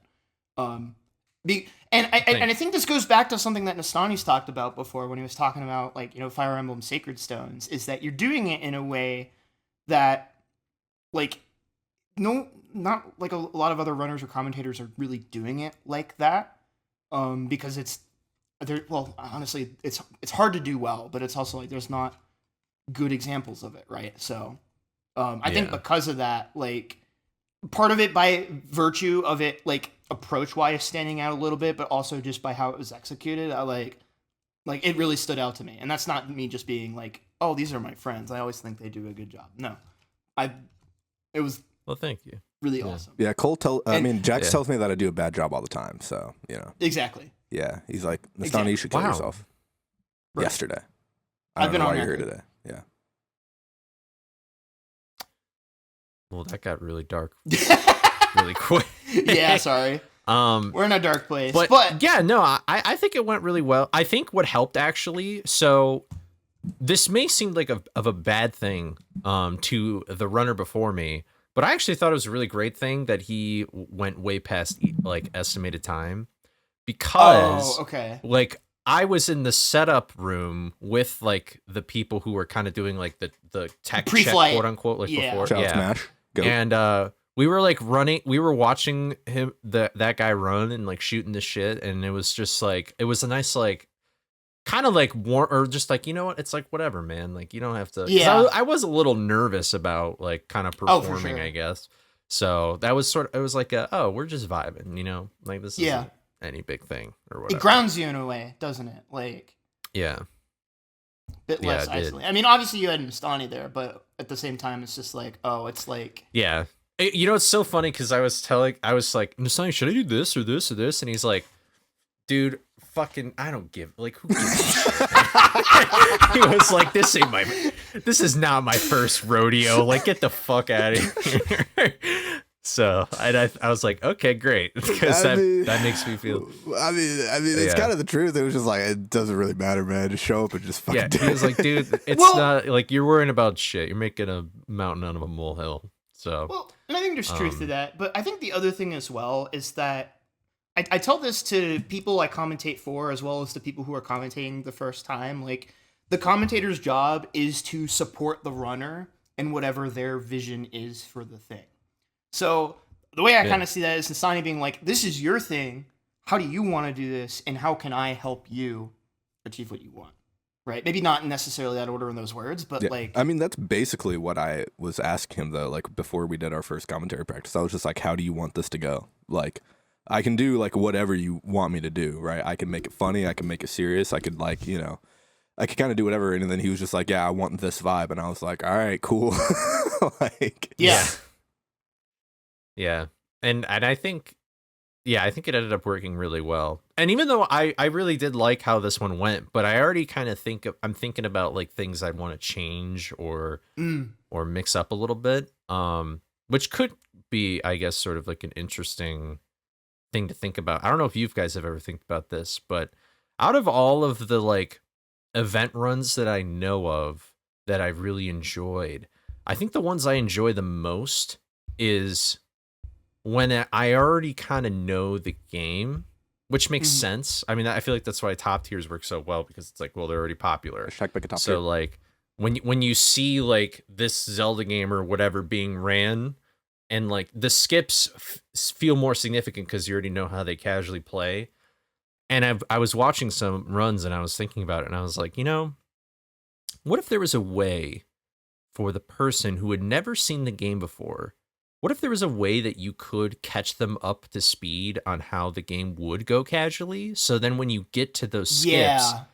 Speaker 2: And I think this goes back to something that Nestani's talked about before when he was talking about like, you know, Fire Emblem Sacred Stones, is that you're doing it in a way that like not like a lot of other runners or commentators are really doing it like that. Because it's there. Well, honestly, it's hard to do well, but it's also like there's not good examples of it, right? So, I think
Speaker 1: Yeah.
Speaker 2: because of that, like part of it by virtue of it, like approach wise standing out a little bit, but also just by how it was executed, I like it really stood out to me. And that's not me just being like, oh, these are my friends, I always think they do a good job. No, it was
Speaker 1: Well, thank you.
Speaker 2: really
Speaker 1: Yeah.
Speaker 2: awesome.
Speaker 4: Yeah, Jax
Speaker 1: Yeah.
Speaker 4: tells me that I do a bad job all the time. So, you know,
Speaker 2: Exactly.
Speaker 4: yeah. He's like, Nestani,
Speaker 2: Exactly.
Speaker 4: you should kill
Speaker 1: Wow.
Speaker 4: yourself.
Speaker 2: Right.
Speaker 4: Yesterday. I
Speaker 2: I've
Speaker 4: don't
Speaker 2: been
Speaker 4: know
Speaker 2: on
Speaker 4: why you're here
Speaker 2: record.
Speaker 4: today. Yeah.
Speaker 1: Well, that got really dark really quick.
Speaker 2: Yeah, sorry.
Speaker 1: Um,
Speaker 2: We're in a dark place.
Speaker 1: but yeah, no, I think it went really well. I think what helped actually, so this may seem like of a bad thing to the runner before me, but I actually thought it was a really great thing that he went way past like estimated time, because
Speaker 2: okay.
Speaker 1: like I was in the setup room with like the people who were kind of doing like the tech check,
Speaker 2: Pre-flight.
Speaker 1: quote unquote, like
Speaker 2: Yeah.
Speaker 1: before.
Speaker 4: Shout out
Speaker 1: Yeah.
Speaker 4: Smash. Go.
Speaker 1: And we were like we were watching that guy run and like shooting the shit, and it was just like it was a nice like kind of like warm, or just like, you know what, it's like whatever, man, like you don't have to. 'Cause
Speaker 2: Yeah.
Speaker 1: I was a little nervous about like kind of
Speaker 2: Oh, for
Speaker 1: performing,
Speaker 2: sure.
Speaker 1: I guess. So that was it was like we're just vibing, you know, like this
Speaker 2: Yeah.
Speaker 1: isn't any big thing or
Speaker 2: It
Speaker 1: whatever.
Speaker 2: grounds you in a way, doesn't it? Like,
Speaker 1: Yeah.
Speaker 2: bit
Speaker 1: Yeah,
Speaker 2: less
Speaker 1: it did.
Speaker 2: isolated. I mean, obviously you had Nestani there, but at the same time, it's just like, oh, it's like,
Speaker 1: Yeah. You know, it's so funny because I was like, Nestani, should I do this or this or this? And he's like, dude, fucking, I don't give, like, who gives a shit? He was like, this is not my first rodeo. Like, get the fuck out of here. So I was like, okay, great, because that makes me feel.
Speaker 4: I mean, it's
Speaker 1: Yeah.
Speaker 4: kind of the truth. It was just like, it doesn't really matter, man. Just show up and just fucking.
Speaker 1: Yeah, he was like, dude, it's
Speaker 2: Well-
Speaker 1: not like you're worrying about shit. You're making a mountain out of a molehill. So
Speaker 2: well, and I think there's truth to that. But I think the other thing as well is that I tell this to people I commentate for, as well as to people who are commentating the first time. Like, the commentator's job is to support the runner and whatever their vision is for the thing. So the way I kind of see that is Nestani being like, this is your thing. How do you want to do this? And how can I help you achieve what you want? Right? Maybe not necessarily that order in those words, but
Speaker 4: Yeah.
Speaker 2: like,
Speaker 4: I mean, that's basically what I was asking him though. Like before we did our first commentary practice, I was just like, "How do you want this to go?" Like, I can do like whatever you want me to do, right? I can make it funny, I can make it serious, I could like, you know, I could kind of do whatever. And then he was just like, "Yeah, I want this vibe," and I was like, "All right, cool." Like,
Speaker 2: yeah.
Speaker 1: yeah, and I think, yeah, I think it ended up working really well. And even though I really did like how this one went, but I already kind of I'm thinking about like things I'd want to change or mix up a little bit, which could be, I guess, sort of like an interesting thing to think about. I don't know if you guys have ever think about this, but out of all of the like event runs that I know of that I've really enjoyed, I think the ones I enjoy the most is when I already kind of know the game, which makes sense. I mean, I feel like that's why top tiers work so well, because it's like, well, they're already popular.
Speaker 4: Check back a top
Speaker 1: So
Speaker 4: tier.
Speaker 1: like when you see like this Zelda game or whatever being ran, and like the skips feel more significant because you already know how they casually play. And I was watching some runs and I was thinking about it, and I was like, you know, what if there was a way for the person who had never seen the game before? What if there was a way that you could catch them up to speed on how the game would go casually? So then when you get to those skips,
Speaker 2: Yeah.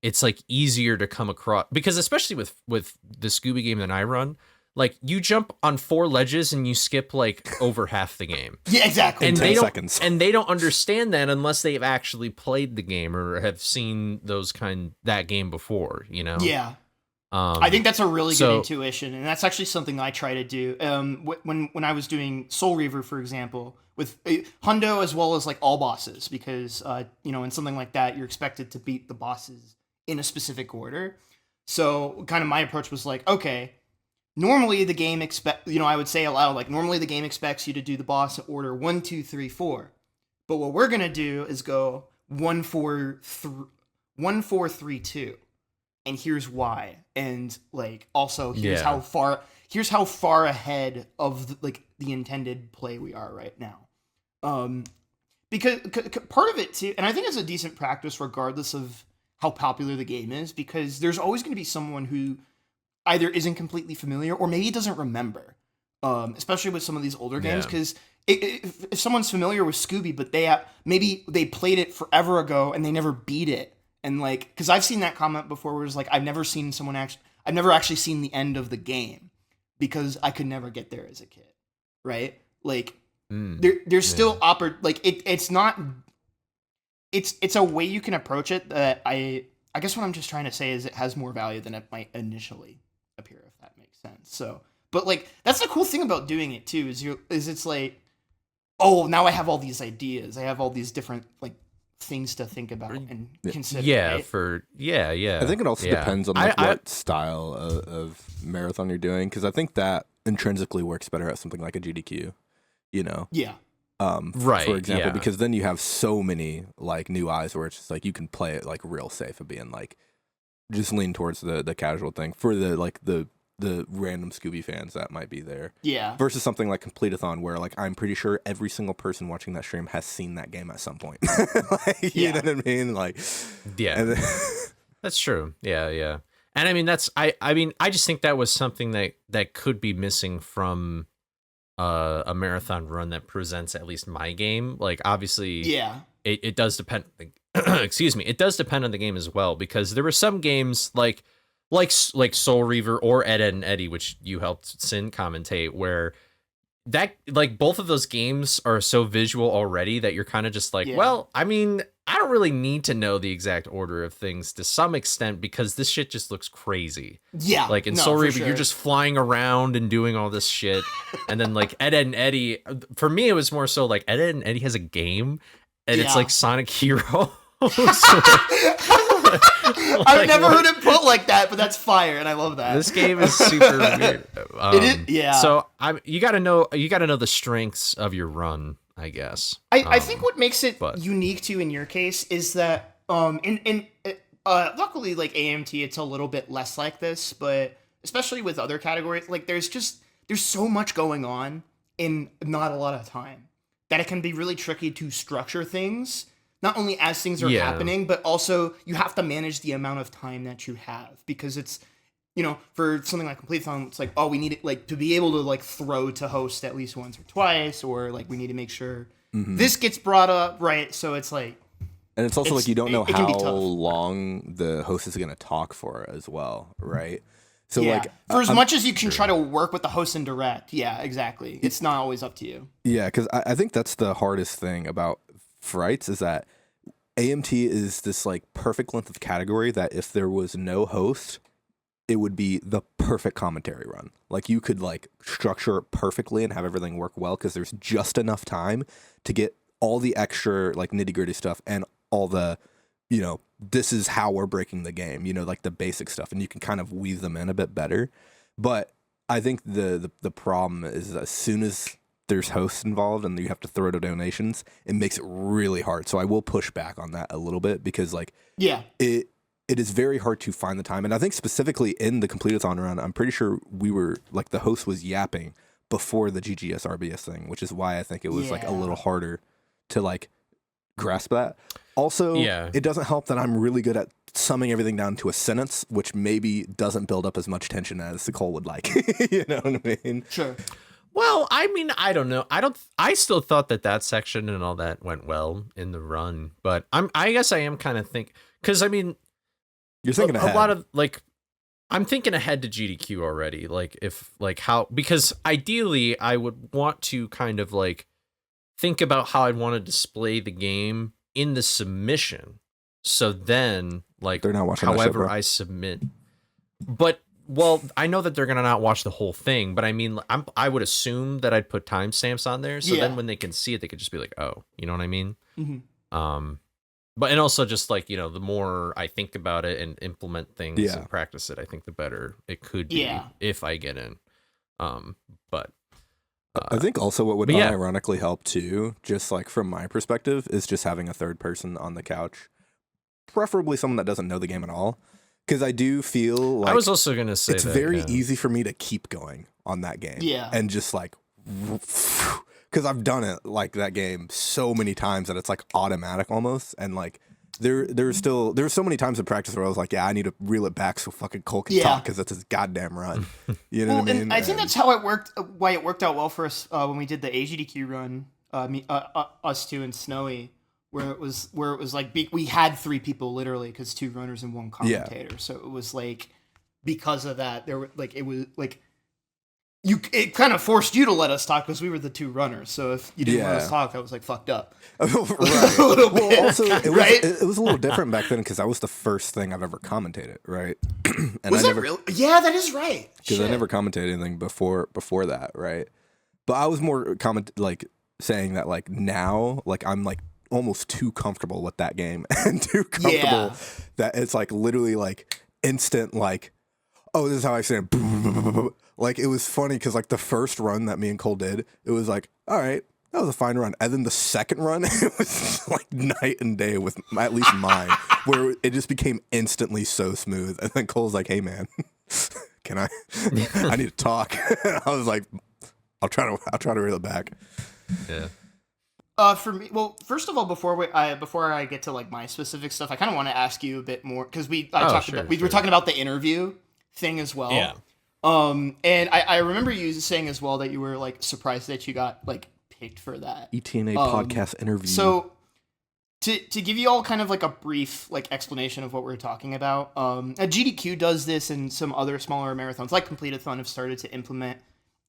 Speaker 1: it's like easier to come across, because especially with the Scooby game that I run, like you jump on 4 ledges and you skip like over half the game.
Speaker 2: Yeah, exactly.
Speaker 1: And
Speaker 4: 10
Speaker 1: they don't,
Speaker 4: seconds.
Speaker 1: and they don't understand that unless they've actually played the game or have seen that game before, you know?
Speaker 2: Yeah. I think that's a really
Speaker 1: so-
Speaker 2: good intuition, and that's actually something I try to do. When I was doing Soul Reaver, for example, with Hundo as well as like all bosses, because you know, in something like that, you're expected to beat the bosses in a specific order. So kind of my approach was like, okay, normally the game I would say aloud, like, normally the game expects you to do the boss in order 1, 2, 3, 4. But what we're gonna do is go 1, 4, 3, 2. And here's why. And like also here's how far ahead of the intended play we are right now. Because part of it too, and I think it's a decent practice regardless of how popular the game is, because there's always going to be someone who either isn't completely familiar or maybe doesn't remember. Especially with some of these older games, because if someone's familiar with Scooby, but maybe they played it forever ago and they never beat it. And like, because I've seen that comment before, where it's like, I've never actually seen the end of the game because I could never get there as a kid, right? Like, there's still it's not. It's a way you can approach it that I guess what I'm just trying to say is it has more value than it might initially appear, if that makes sense. So, but like, that's the cool thing about doing it too, is it's like, oh, now I have all these ideas, I have all these different like things to think about and consider.
Speaker 1: Yeah,
Speaker 2: right?
Speaker 4: I think it also depends on like what style of marathon you're doing, because I think that intrinsically works better at something like a GDQ, you know?
Speaker 2: Yeah.
Speaker 1: Right,
Speaker 4: For example,
Speaker 1: yeah.
Speaker 4: because then you have so many like new eyes where it's just like you can play it like real safe and being like just lean towards the casual thing for the random Scooby fans that might be there.
Speaker 2: Yeah.
Speaker 4: Versus something like Completithon, where like I'm pretty sure every single person watching that stream has seen that game at some point. You know what I mean? Like,
Speaker 1: yeah,
Speaker 4: and then,
Speaker 1: that's true. Yeah. And I mean, I just think that was something that could be missing from a marathon run that presents at least my game. Like, obviously, it does depend. Excuse me, it does depend on the game as well, because there were some games like like Soul Reaver or Ed, Ed and Eddie, which you helped Sin commentate, where that like both of those games are so visual already that you're kind of just like, well, I mean, I don't really need to know the exact order of things to some extent because this shit just looks crazy.
Speaker 2: Yeah.
Speaker 1: Like in Soul Reaver, you're just flying around and doing all this shit. And then like Ed, Ed and Eddie, for me, it was more so like Ed, Ed and Eddie has a game and it's like Sonic Heroes.
Speaker 2: I've never heard it put like that, but that's fire, and I love that.
Speaker 1: This game is super weird.
Speaker 2: It is, yeah.
Speaker 1: So you gotta know the strengths of your run, I guess.
Speaker 2: I think what makes it unique too in your case is that luckily like AMT it's a little bit less like this, but especially with other categories, like there's so much going on in not a lot of time that it can be really tricky to structure things. Not only as things are happening, but also you have to manage the amount of time that you have because it's, for something like Completithon, it's like, oh, we need it like to be able to like throw to host at least once or twice, or like we need to make sure this gets brought up, right? So it's like,
Speaker 4: and it's also like you don't know how long the host is going to talk for as well, right? So like
Speaker 2: for as much as you can try to work with the host and direct, exactly. It's not always up to you.
Speaker 4: Yeah, because I think that's the hardest thing about Frights is that AMT is this like perfect length of category that if there was no host, it would be the perfect commentary run. Like you could like structure it perfectly and have everything work well because there's just enough time to get all the extra like nitty gritty stuff and all the, this is how we're breaking the game, like the basic stuff, and you can kind of weave them in a bit better. But I think the problem is as soon as there's hosts involved and you have to throw to donations, it makes it really hard. So I will push back on that a little bit because like it is very hard to find the time. And I think specifically in the Completithon run, I'm pretty sure we were like the host was yapping before the GGS RBS thing, which is why I think it was like a little harder to like grasp that. Also, it doesn't help that I'm really good at summing everything down to a sentence, which maybe doesn't build up as much tension as Nicole would like. You know what I mean?
Speaker 2: Sure.
Speaker 1: Well, I mean, I don't know. I still thought that section and all that went well in the run, but I guess I am kind of because I mean,
Speaker 4: you're thinking ahead.
Speaker 1: A lot of like, I'm thinking ahead to GDQ already. Like because ideally I would want to kind of like think about how I'd want to display the game in the submission. So then like,
Speaker 4: they're not watching
Speaker 1: however I submit, but well, I know that they're going to not watch the whole thing, but I mean, I would assume that I'd put timestamps on there. So then when they can see it, they could just be like, oh, you know what I mean? Mm-hmm. But, and also just like, the more I think about it and implement things and practice it, I think the better it could be if I get in. But
Speaker 4: I think also what would ironically help too, just like from my perspective, is just having a third person on the couch, preferably someone that doesn't know the game at all. Because I do feel like
Speaker 1: I was also going to say
Speaker 4: it's very easy for me to keep going on that game. Yeah. And just like, because I've done it like that game so many times that it's like automatic almost. And like there's so many times in practice where I was like, I need to reel it back so fucking Cole can talk because it's his goddamn run. You know what I mean?
Speaker 2: And I think that's how it worked, why it worked out well for us when we did the AGDQ run, us two and Snowy. Where it was like we had three people literally because two runners and one commentator. So it was like because of that there were like it was like it kind of forced you to let us talk because we were the two runners. So if you didn't let us talk, that was like fucked up.
Speaker 4: Right. A little bit. Well, also it was a little different back then because that was the first thing I've ever commentated, right? And
Speaker 2: was that real? Yeah, that is right.
Speaker 4: Because I never commentated anything before that, right? But I was more saying that like now like I'm like almost too comfortable with that game and too comfortable that it's like literally like instant like, oh, this is how I say it. Like it was funny because like the first run that me and Cole did, it was like, all right, that was a fine run. And then the second run, it was like night and day with at least mine, where it just became instantly so smooth. And then Cole's like, hey man, can I need to talk. And I was like, I'll try to reel it back.
Speaker 1: Yeah.
Speaker 2: For me, well, first of all, before I get to like my specific stuff, I kind of want to ask you a bit more because we were talking about the interview thing as well.
Speaker 1: Yeah.
Speaker 2: And I remember you saying as well that you were like surprised that you got like picked for that
Speaker 4: ETNA podcast interview.
Speaker 2: So to give you all kind of like a brief like explanation of what we're talking about, GDQ does this, and some other smaller marathons like Completithon have started to implement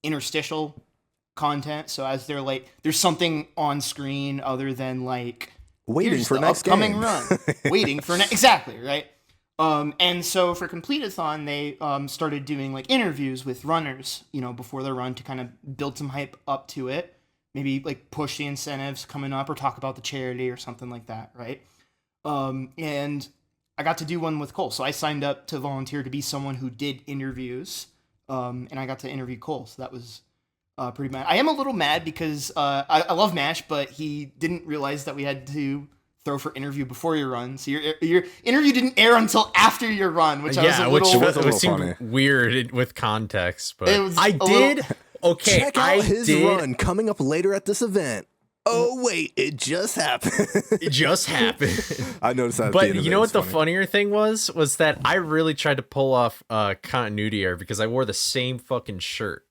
Speaker 2: interstitial content. So as they're like, there's something on screen other than like
Speaker 4: Waiting
Speaker 2: here's
Speaker 4: for
Speaker 2: the
Speaker 4: next
Speaker 2: upcoming
Speaker 4: game.
Speaker 2: run, waiting for exactly right. And so for Completithon, they started doing like interviews with runners, before their run to kind of build some hype up to it. Maybe like push the incentives coming up or talk about the charity or something like that, right? And I got to do one with Cole. So I signed up to volunteer to be someone who did interviews, and I got to interview Cole. So that was pretty mad. I am a little mad because I love MASH, but he didn't realize that we had to throw for interview before your run. So your interview didn't air until after your run, which I was a little...
Speaker 1: which seemed weird with context, but
Speaker 2: I did...
Speaker 4: Okay, check out his run coming up later at this event. Oh wait, it just happened.
Speaker 1: It just happened.
Speaker 4: I noticed that.
Speaker 1: But you know what the funnier thing was that I really tried to pull off continuity error because I wore the same fucking shirt.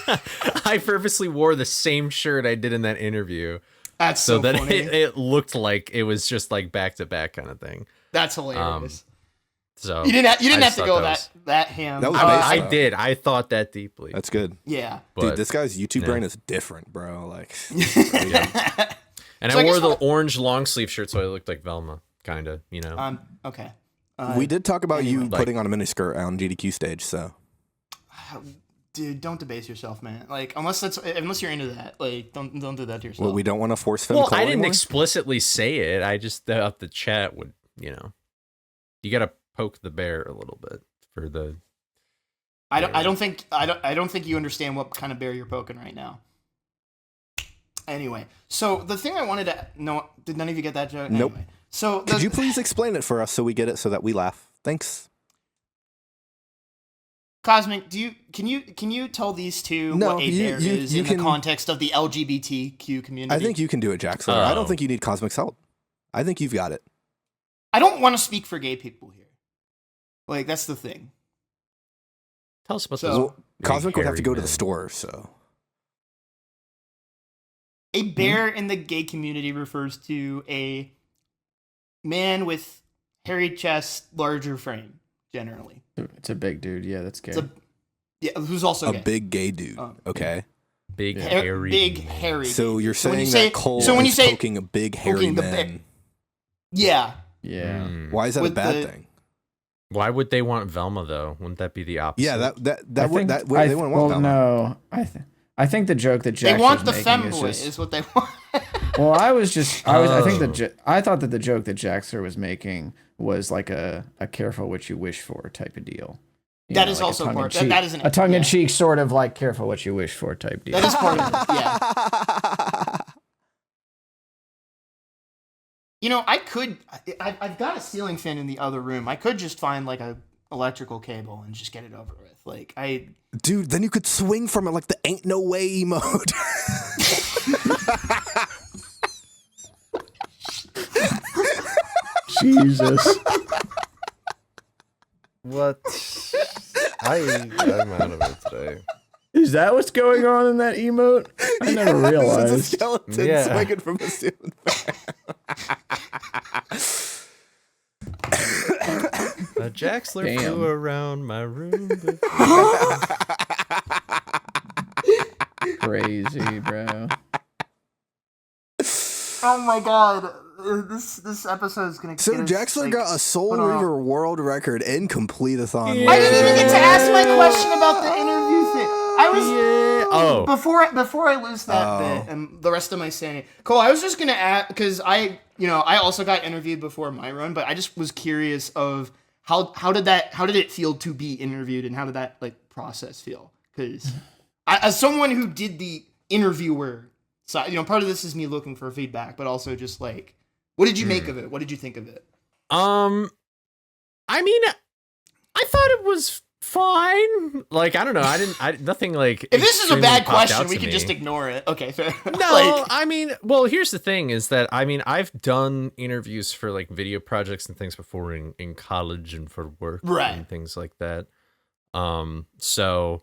Speaker 1: I purposely wore the same shirt I did in that interview.
Speaker 2: That's so
Speaker 1: that
Speaker 2: funny.
Speaker 1: It looked like it was just like back to back kind of thing.
Speaker 2: That's hilarious.
Speaker 1: So
Speaker 2: you didn't have to go that ham.
Speaker 4: That was
Speaker 1: I did. I thought that deeply.
Speaker 4: That's good.
Speaker 2: Yeah.
Speaker 4: Dude, this guy's YouTube brain is different, bro. Like
Speaker 1: And
Speaker 2: So
Speaker 1: I wore the orange long sleeve shirt so I looked like Velma, kind of,
Speaker 2: Okay.
Speaker 4: we did talk about you putting on a miniskirt on GDQ stage, so
Speaker 2: dude, don't debase yourself, man. Like unless you're into that, like don't do that to yourself.
Speaker 4: well, we don't want to force film.
Speaker 1: Well, I didn't explicitly say it. I just thought the chat would, you got to poke the bear a little bit for the.
Speaker 2: I don't think you understand what kind of bear you're poking right now. Anyway, so the thing I wanted to know, did none of you get that joke?
Speaker 4: Nope.
Speaker 2: Anyway, so
Speaker 4: could you please explain it for us so we get it so that we laugh? Thanks.
Speaker 2: Cosmic, can you tell these two what a bear is in the context of the LGBTQ community?
Speaker 4: I think you can do it, Jaxler. I don't think you need Cosmic's help. I think you've got it.
Speaker 2: I don't want to speak for gay people here. Like, that's the thing.
Speaker 1: Tell us about
Speaker 2: So-
Speaker 1: this.
Speaker 4: Well, Cosmic would have to
Speaker 1: hairy
Speaker 4: go to the
Speaker 1: man.
Speaker 4: store, so.
Speaker 2: A bear in the gay community refers to a man with hairy chest, larger frame, generally.
Speaker 3: It's a big dude. Yeah, that's gay.
Speaker 2: Who's also
Speaker 4: A
Speaker 2: gay.
Speaker 4: big gay dude. Okay.
Speaker 1: Big
Speaker 2: Ha-
Speaker 1: hairy.
Speaker 2: big
Speaker 1: man.
Speaker 2: hairy.
Speaker 4: So you're
Speaker 2: So when
Speaker 4: saying
Speaker 2: you say-
Speaker 4: that Cole
Speaker 2: so when you
Speaker 4: is
Speaker 2: say-
Speaker 4: poking a big hairy
Speaker 2: poking the
Speaker 4: man.
Speaker 2: Yeah.
Speaker 3: Yeah.
Speaker 1: Mm.
Speaker 4: Why is that a
Speaker 2: With
Speaker 4: bad
Speaker 2: the-
Speaker 4: thing?
Speaker 1: Why would they want Velma though? Wouldn't that be the opposite?
Speaker 4: Yeah,
Speaker 3: I
Speaker 4: they
Speaker 3: think-
Speaker 4: wouldn't want that.
Speaker 3: no. I think the joke that
Speaker 2: They
Speaker 3: Jax
Speaker 2: want
Speaker 3: was
Speaker 2: the
Speaker 3: making
Speaker 2: femboy,
Speaker 3: is
Speaker 2: is what they want.
Speaker 3: well, I think
Speaker 1: Oh.
Speaker 3: I thought that the joke that Jaxler was making was like a careful what you wish for type of deal.
Speaker 2: That is also part. That is
Speaker 3: a tongue-in-cheek sort of like careful what you wish for type deal.
Speaker 2: That is part of it. Yeah. I've got a ceiling fan in the other room. I could just find like a electrical cable and just get it over with. Like
Speaker 4: Dude, then you could swing from it like the ain't no way emote.
Speaker 3: Jesus.
Speaker 1: What? I'm out of it today.
Speaker 3: Is that what's going on in that emote? I never
Speaker 4: It's a
Speaker 3: realized.
Speaker 4: skeleton
Speaker 1: Yeah.
Speaker 4: swinging from a ceiling fan.
Speaker 1: Jaxler
Speaker 3: Damn.
Speaker 1: flew around my room.
Speaker 3: Crazy, bro.
Speaker 2: oh my god, this episode is gonna.
Speaker 4: So
Speaker 2: get us,
Speaker 4: Jaxler
Speaker 2: like,
Speaker 4: got a Soul
Speaker 2: put on-
Speaker 4: River world record in Completithon.
Speaker 1: Yeah.
Speaker 2: I didn't even get to ask my question about the interview thing. I was
Speaker 1: Oh.
Speaker 2: before I lose that bit and the rest of my sanity. Cole, I was just gonna ask because I also got interviewed before my run, but I just was curious of how did it feel to be interviewed and how did that like process feel? Because as someone who did the interviewer side, part of this is me looking for feedback, but also just like, what did you make of it? What did you think of it?
Speaker 1: I mean, I thought it was fine. Like, I don't know. nothing like.
Speaker 2: If this is a
Speaker 1: extremely
Speaker 2: bad
Speaker 1: popped
Speaker 2: question,
Speaker 1: out
Speaker 2: we
Speaker 1: to
Speaker 2: can
Speaker 1: me.
Speaker 2: just ignore it. Okay, fair.
Speaker 1: No, I mean, well, here's the thing is that, I mean, I've done interviews for like video projects and things before in college and for work
Speaker 2: Right.
Speaker 1: and things like that. So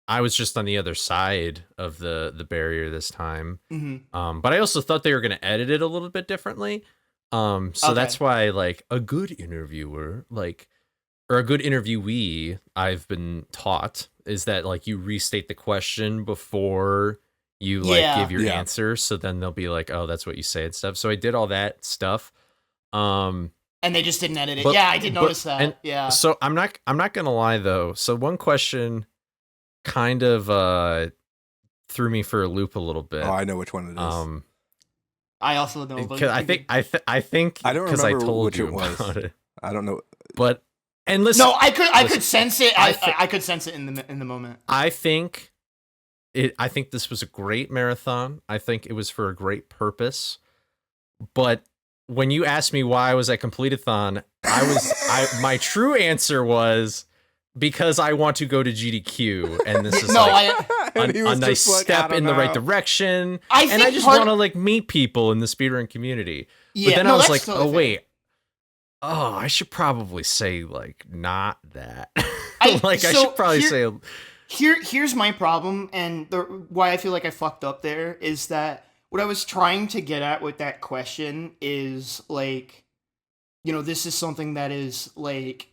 Speaker 1: I was just on the other side of the barrier this time.
Speaker 2: Mm-hmm.
Speaker 1: But I also thought they were going to edit it a little bit differently. So that's why like a good interviewer, like, or a good interviewee, I've been taught, is that like you restate the question before you like give your answer. So then they'll be like, oh, that's what you say and stuff. So I did all that stuff.
Speaker 2: And they just didn't edit it. I did notice that. Yeah.
Speaker 1: So I'm not gonna lie though. So one question kind of threw me for a loop a little bit.
Speaker 4: Oh, I know which one it is.
Speaker 2: I also know.
Speaker 1: Because I think
Speaker 4: I don't
Speaker 1: because I
Speaker 4: remember
Speaker 1: told
Speaker 4: which
Speaker 1: you
Speaker 4: it was.
Speaker 1: about it.
Speaker 4: I don't know.
Speaker 1: But and listen,
Speaker 2: no, I could sense it. I could sense it in the moment.
Speaker 1: I think this was a great marathon. I think it was for a great purpose. But when you asked me why I was at Completithon, my true answer was because I want to go to GDQ, and this is a nice step in the right direction. And I just want to like meet people in the speedrun community.
Speaker 2: Yeah,
Speaker 1: but then I was like, oh wait, I should probably say like not that. I should probably say.
Speaker 2: Here's my problem, and why I feel like I fucked up there is that what I was trying to get at with that question is like, this is something that is like,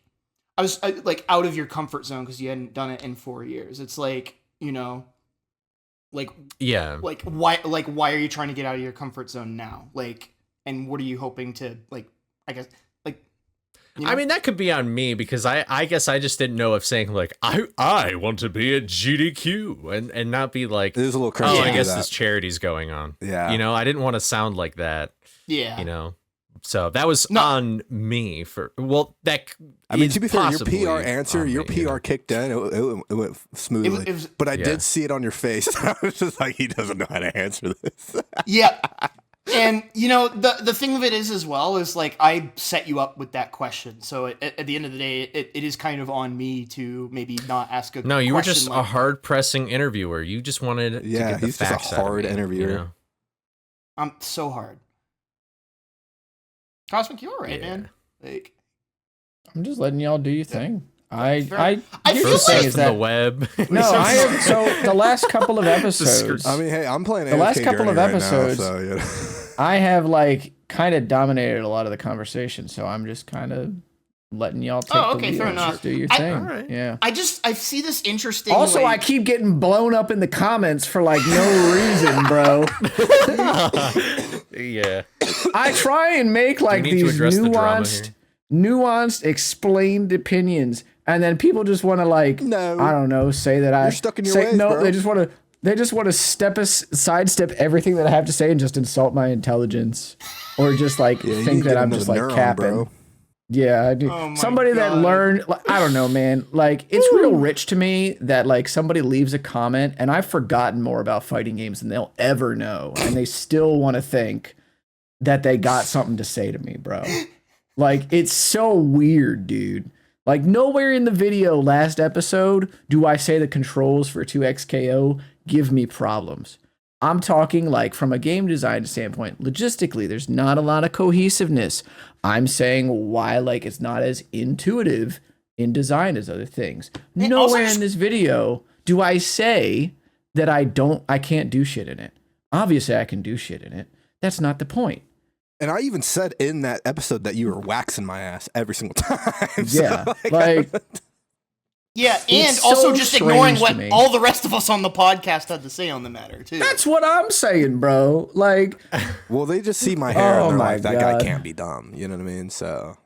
Speaker 2: I was like out of your comfort zone because you hadn't done it in 4 years. It's like, like why are you trying to get out of your comfort zone now? Like, and what are you hoping to like? I guess like.
Speaker 1: I mean, that could be on me because I guess I just didn't know if saying like I want to be at GDQ and not be like,
Speaker 4: it is a little crazy.
Speaker 1: Oh, I guess this charity's going on.
Speaker 4: Yeah,
Speaker 1: I didn't want to sound like that.
Speaker 2: Yeah,
Speaker 1: So that was on me for
Speaker 4: I mean, to be fair, your PR answer, your PR kicked in. It went smoothly. But I did see it on your face. I was just like, he doesn't know how to answer this.
Speaker 2: Yeah. And, the thing of it is as well is like I set you up with that question. So at the end of the day, it is kind of on me to maybe not ask a question.
Speaker 1: No, you were just a hard-pressing interviewer. You just wanted to get the
Speaker 4: he's
Speaker 1: facts
Speaker 4: just a hard interviewer.
Speaker 2: I'm so hard. Cosmic, you're all right, man. Like,
Speaker 3: I'm just letting y'all do your thing. I
Speaker 2: feel
Speaker 3: like
Speaker 1: is that the web.
Speaker 3: No, I have. So the last couple of episodes.
Speaker 4: I mean, hey, I'm playing.
Speaker 3: The last couple of episodes,
Speaker 4: right now, so,
Speaker 3: I have like kind of dominated a lot of the conversation. So I'm just kind of letting y'all take the lead.
Speaker 2: Fair enough.
Speaker 3: Just do your thing.
Speaker 1: Right.
Speaker 3: Yeah.
Speaker 2: I see this interesting.
Speaker 3: Also, I keep getting blown up in the comments for like no reason, bro.
Speaker 1: Yeah.
Speaker 3: I try and make like these nuanced, explained opinions, and then people just want to like, I don't know, say that you're
Speaker 4: stuck in your ways, bro.
Speaker 3: They just want to sidestep everything that I have to say and just insult my intelligence, or just like think that I'm just like capping. Bro. Yeah, I do. Somebody that learned, I don't know, man. Like, it's real rich to me that like somebody leaves a comment and I've forgotten more about fighting games than they'll ever know, and they still want to think that they got something to say to me, bro. Like, it's so weird, dude. Like, nowhere in the video last episode do I say the controls for 2XKO give me problems. I'm talking like from a game design standpoint, logistically, there's not a lot of cohesiveness. I'm saying why like it's not as intuitive in design as other things. Nowhere in this video do I say that I can't do shit in it. Obviously, I can do shit in it. That's not the point.
Speaker 4: And I even said in that episode that you were waxing my ass every single time.
Speaker 3: Yeah, like
Speaker 2: yeah, and also just ignoring what all the rest of us on the podcast had to say on the matter, too.
Speaker 3: That's what I'm saying, bro. Like,
Speaker 4: well, they just see my hair and they're like, that guy can't be dumb. You know what I mean? So,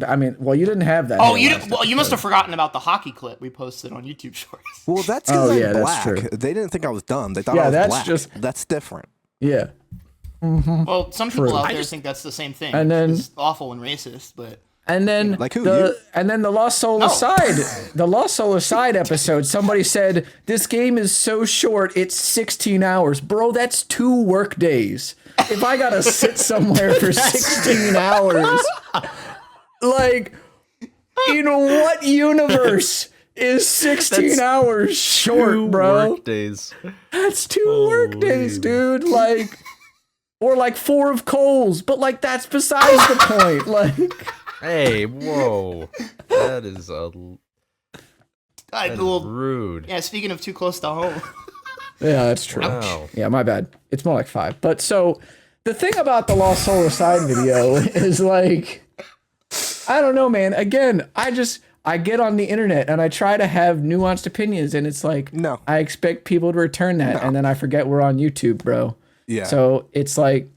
Speaker 3: I mean, well, you didn't have that.
Speaker 2: Oh, you must have forgotten about the hockey clip we posted on YouTube Shorts.
Speaker 4: Well, that's because I'm black. That's true. They didn't think I was dumb. They thought I was black. That's different.
Speaker 3: Yeah.
Speaker 2: Mm-hmm. Well, some people out there think that's the same thing.
Speaker 3: And then
Speaker 2: it's awful and racist, but.
Speaker 3: And then
Speaker 4: like who?
Speaker 3: And then the Lost Soul Aside episode, somebody said this game is so short, it's 16 hours. Bro, that's 2 work days. If I gotta sit somewhere for 16 hours, like, in what universe is 16 hours short, bro?
Speaker 1: Work days.
Speaker 3: That's 2 work days, dude. Like, or like 4 of Cole's, but like that's besides the point. Like.
Speaker 1: Hey, whoa. That is rude.
Speaker 2: Yeah, speaking of too close to home.
Speaker 3: Yeah, that's true.
Speaker 1: Wow.
Speaker 3: Yeah, my bad. It's more like 5. But so the thing about the Lost Solar Side video is like, I don't know, man. Again, I get on the internet and I try to have nuanced opinions, and it's like,
Speaker 4: No.
Speaker 3: I expect people to return that, and then I forget we're on YouTube, bro.
Speaker 4: Yeah.
Speaker 3: So it's like,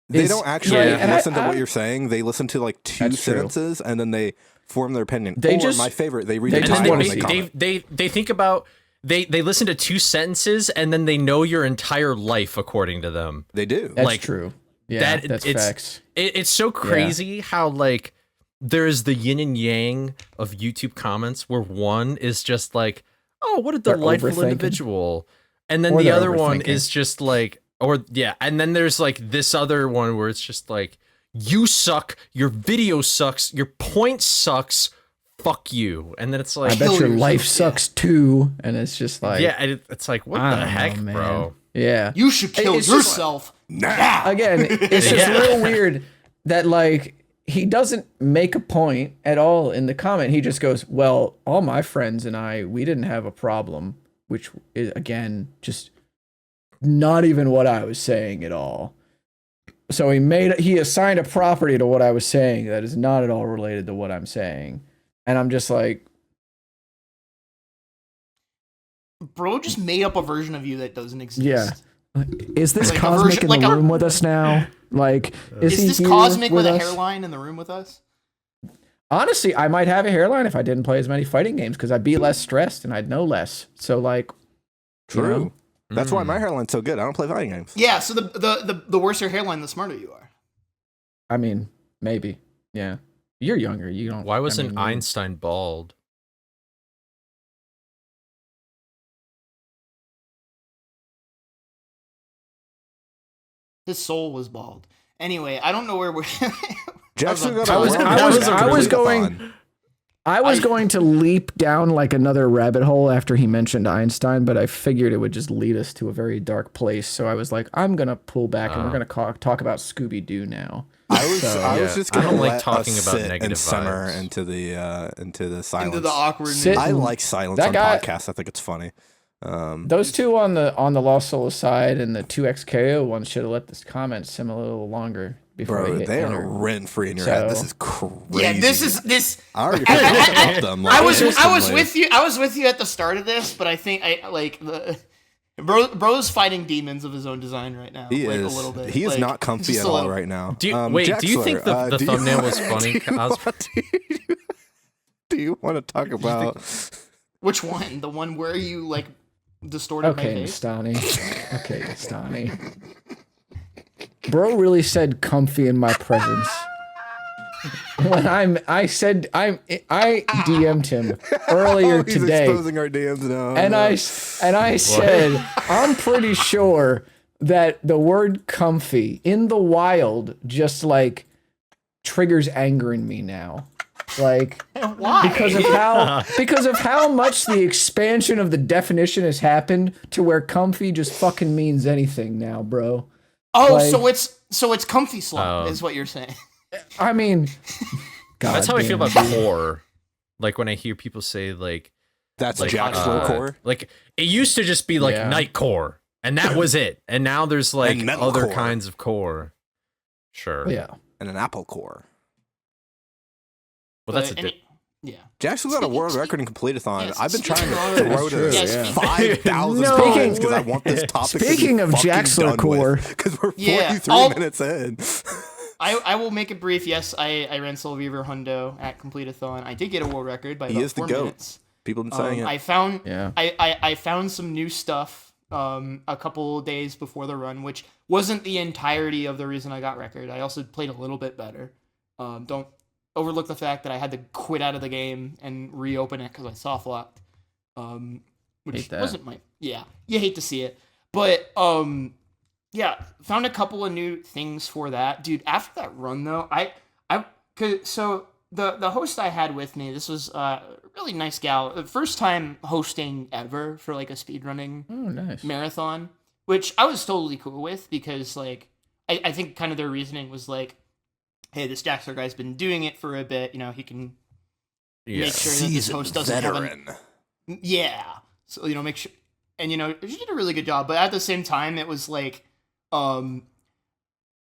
Speaker 4: They don't actually
Speaker 3: and
Speaker 4: listen to what you're saying. They listen to like 2
Speaker 3: That's true.
Speaker 4: sentences and then they form their opinion.
Speaker 3: They
Speaker 4: or
Speaker 3: just-
Speaker 4: my favorite, they read
Speaker 3: they
Speaker 4: the
Speaker 3: just
Speaker 4: title
Speaker 3: wanna
Speaker 4: and
Speaker 3: see.
Speaker 4: they comment.
Speaker 1: They think about they listen to 2 sentences and then they know your entire life according to them.
Speaker 4: They do.
Speaker 3: That's
Speaker 1: like,
Speaker 3: true. Yeah,
Speaker 1: that
Speaker 3: that's
Speaker 1: it's
Speaker 3: facts.
Speaker 1: it's so crazy how like there's the yin and yang of YouTube comments where one is just like, oh, what a
Speaker 3: They're
Speaker 1: delightful
Speaker 3: overthinking.
Speaker 1: individual, and then
Speaker 3: Or
Speaker 1: the
Speaker 3: they're
Speaker 1: other one
Speaker 3: overthinking.
Speaker 1: is just like, or yeah, and then there's like this other one where it's just like, you suck, your video sucks, your point sucks, fuck you, and then it's
Speaker 3: I
Speaker 1: like,
Speaker 3: bet your
Speaker 2: yourself,
Speaker 3: life
Speaker 2: yeah.
Speaker 3: sucks too, and it's just like,
Speaker 1: yeah, and it's like, what
Speaker 3: I
Speaker 1: the
Speaker 3: don't know,
Speaker 1: heck,
Speaker 3: man.
Speaker 1: bro?
Speaker 3: Yeah.
Speaker 2: You should kill
Speaker 3: It's just-
Speaker 2: yourself now.
Speaker 3: Again, it's just
Speaker 1: Yeah.
Speaker 3: real weird that like he doesn't make a point at all in the comment. He just goes, well, all my friends and we didn't have a problem, which is again just not even what I was saying at all. So he assigned a property to what I was saying that is not at all related to what I'm saying. And I'm just like,
Speaker 2: Bro just made up a version of you that doesn't exist.
Speaker 3: Yeah. is this
Speaker 2: Like a
Speaker 3: Cosmic
Speaker 2: version-
Speaker 3: in
Speaker 2: like
Speaker 3: the
Speaker 2: a-
Speaker 3: room with us now? Like, is
Speaker 2: Is
Speaker 3: he
Speaker 2: this
Speaker 3: here
Speaker 2: Cosmic with a
Speaker 3: us?
Speaker 2: hairline in the room with us?
Speaker 3: Honestly, I might have a hairline if I didn't play as many fighting games because I'd be less stressed and I'd know less. So like, you
Speaker 4: True.
Speaker 3: know,
Speaker 4: That's why my hairline's so good. I don't play fighting games.
Speaker 2: Yeah, so the worse your hairline, the smarter you are.
Speaker 3: I mean, maybe, yeah. You're younger. You don't.
Speaker 1: Why wasn't
Speaker 3: I mean,
Speaker 1: Einstein bald?
Speaker 2: His soul was bald. Anyway, I don't know where we're.
Speaker 4: Jackson got
Speaker 3: I
Speaker 4: a
Speaker 3: was-
Speaker 4: world
Speaker 3: I was-
Speaker 4: record
Speaker 3: I was
Speaker 4: for
Speaker 3: going-
Speaker 4: Completithon.
Speaker 3: I was going to leap down like another rabbit hole after he mentioned Einstein, but I figured it would just lead us to a very dark place. So I was like, I'm gonna pull back and we're gonna talk about Scooby Doo now.
Speaker 4: I was
Speaker 1: yeah.
Speaker 4: just
Speaker 1: I
Speaker 4: gonna
Speaker 1: don't like
Speaker 4: let
Speaker 1: talking
Speaker 4: us
Speaker 1: about
Speaker 4: sit
Speaker 1: negative
Speaker 4: and simmer
Speaker 1: vibes.
Speaker 4: into the silence.
Speaker 2: into the awkwardness.
Speaker 3: Sit-
Speaker 4: I like silence
Speaker 3: That
Speaker 4: on
Speaker 3: guy-
Speaker 4: podcasts. I think it's funny.
Speaker 3: Those two on the Lost Soul side and the 2XKO one should have let this comment sim a little longer before
Speaker 4: Bro,
Speaker 3: hit
Speaker 4: they are
Speaker 3: enter.
Speaker 4: rent free in your head. This
Speaker 3: So-
Speaker 4: is crazy.
Speaker 2: Yeah, this.
Speaker 4: I already fucked them.
Speaker 2: I was
Speaker 4: instantly.
Speaker 2: with you. I was with you at the start of this, but I think I like the. Bro's fighting demons of his own design right now.
Speaker 4: He
Speaker 2: like,
Speaker 4: is.
Speaker 2: A little bit.
Speaker 4: He is
Speaker 2: like,
Speaker 4: not comfy
Speaker 2: just
Speaker 4: at
Speaker 2: a
Speaker 4: all
Speaker 2: little.
Speaker 4: right now.
Speaker 1: Do you, wait, do you think
Speaker 4: Jaxler,
Speaker 1: the
Speaker 4: do you-
Speaker 1: thumbnail was funny?
Speaker 4: Do you want to talk about?
Speaker 2: Which one? The one where you like distorted my
Speaker 3: Okay,
Speaker 2: face?
Speaker 3: Nestani. Okay, Nestani. Bro really said comfy in my presence. When I DM'd him earlier
Speaker 4: Oh, he's
Speaker 3: today,
Speaker 4: exposing our DMs now.
Speaker 3: and I said, I'm pretty sure that the word comfy in the wild just like triggers anger in me now. Like,
Speaker 2: Why?
Speaker 3: because of how much the expansion of the definition has happened to where comfy just fucking means anything now, bro.
Speaker 2: Oh,
Speaker 3: like-
Speaker 2: so it's comfy slump
Speaker 1: Oh.
Speaker 2: is what you're saying.
Speaker 3: I mean, God
Speaker 1: That's how I feel
Speaker 3: damn.
Speaker 1: about core. Like when I hear people say like
Speaker 4: that's
Speaker 1: like
Speaker 4: Jaxler core.
Speaker 1: Like it used to just be like
Speaker 3: Yeah.
Speaker 1: night core, and that was it. And now there's like
Speaker 4: And metal
Speaker 1: other
Speaker 4: core.
Speaker 1: kinds of core. Sure.
Speaker 3: Yeah.
Speaker 4: And an apple core.
Speaker 1: Well, that's a
Speaker 2: But yeah.
Speaker 4: Jackson got a world record in Completithon.
Speaker 2: Yes,
Speaker 4: I've been trying
Speaker 2: speaking
Speaker 4: to
Speaker 2: of-
Speaker 4: throw
Speaker 3: True,
Speaker 4: this
Speaker 2: yeah.
Speaker 4: 5,000
Speaker 3: No
Speaker 4: times because I want this topic
Speaker 3: Speaking
Speaker 4: to
Speaker 3: of
Speaker 4: be fucking
Speaker 3: Jaxler
Speaker 4: done
Speaker 3: core.
Speaker 4: because we're
Speaker 2: Yeah,
Speaker 4: 43
Speaker 2: I'll-
Speaker 4: minutes in.
Speaker 2: I will make it brief. Yes, I ran Soul Reaver Hundo at Completethon. I did get a world record by
Speaker 4: He
Speaker 2: about
Speaker 4: is the
Speaker 2: 4
Speaker 4: goat.
Speaker 2: minutes.
Speaker 4: People have been saying it.
Speaker 2: I found
Speaker 3: Yeah.
Speaker 2: I found some new stuff a couple days before the run, which wasn't the entirety of the reason I got record. I also played a little bit better. Don't overlook the fact that I had to quit out of the game and reopen it because I soft locked. Which
Speaker 3: Hate that.
Speaker 2: wasn't my you hate to see it, but yeah, found a couple of new things for that, dude. After that run though, so the host I had with me, this was a really nice gal. First time hosting ever for like a speedrunning
Speaker 3: Oh, nice.
Speaker 2: marathon, which I was totally cool with because like I think kind of their reasoning was like, hey, this Jaxler guy's been doing it for a bit, he can
Speaker 1: Yeah.
Speaker 2: make sure that this
Speaker 4: Seasoned
Speaker 2: host doesn't have
Speaker 4: veteran.
Speaker 2: so make sure, and she did a really good job, but at the same time it was like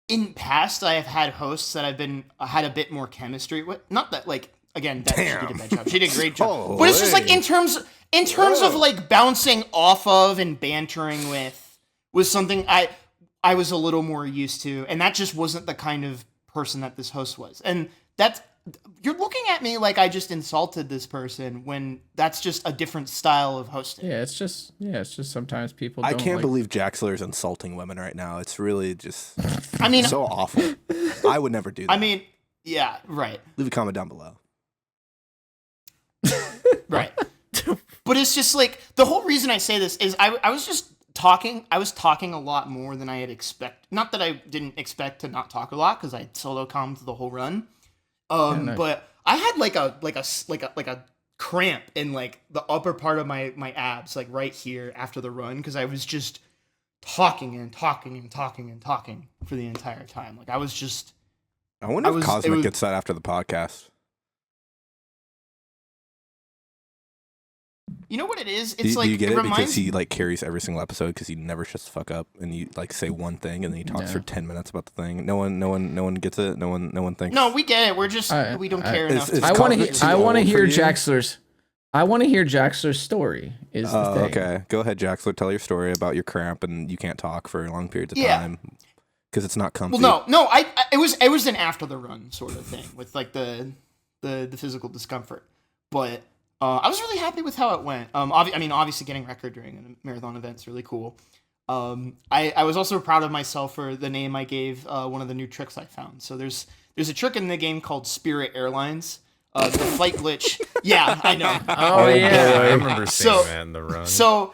Speaker 2: in past I have had hosts that I've been had a bit more chemistry with. Not that like again that she did a bad job. She did a great job. But it's just like in terms of like bouncing off of and bantering with was something I was a little more used to, and that just wasn't the kind of person that this host was. And that's you're looking at me like I just insulted this person when that's just a different style of hosting.
Speaker 3: Yeah, it's just sometimes people.
Speaker 4: I
Speaker 3: Don't
Speaker 4: can't
Speaker 3: like...
Speaker 4: believe Jaxler is insulting women right now. It's really just
Speaker 2: I mean,
Speaker 4: so awful. I would never do that.
Speaker 2: I mean, yeah, right.
Speaker 4: Leave a comment down below.
Speaker 2: Right. But it's just like the whole reason I say this is I was just talking. I was talking a lot more than I had expected. Not that I didn't expect to not talk a lot because I solo commed the whole run.
Speaker 3: nice.
Speaker 2: But I had like a cramp in like the upper part of my abs, like right here after the run, because I was just talking and talking and talking and talking for the entire time. Like I was just.
Speaker 4: I wonder if Cosmic gets that after the podcast.
Speaker 2: You know what it is? It's
Speaker 4: do
Speaker 2: like
Speaker 4: you get
Speaker 2: it
Speaker 4: it
Speaker 2: reminds
Speaker 4: because he like carries every single episode because he never shuts the fuck up and you like say one thing and then he talks for 10 minutes about the thing. No one gets it. No one thinks.
Speaker 2: No, we get it. We're just we don't care enough.
Speaker 4: It's
Speaker 3: I want
Speaker 4: Cosmic
Speaker 3: to.
Speaker 4: too
Speaker 3: I want to
Speaker 4: old for
Speaker 3: hear
Speaker 4: you?
Speaker 3: Jaxler's. I want to hear Jaxler's story. Is the thing.
Speaker 4: Okay. Go ahead, Jaxler. Tell your story about your cramp and you can't talk for long periods of
Speaker 2: Yeah.
Speaker 4: time because it's not comfy.
Speaker 2: Well, no. It was an after the run sort of thing with like the physical discomfort, but I was really happy with how it went. Obviously getting record during a marathon event is really cool. I was also proud of myself for the name I gave one of the new tricks I found. So there's a trick in the game called Spirit Airlines. The flight glitch. Yeah, I know.
Speaker 3: Oh yeah.
Speaker 1: I remember seeing
Speaker 2: So-
Speaker 1: that in the run.
Speaker 2: So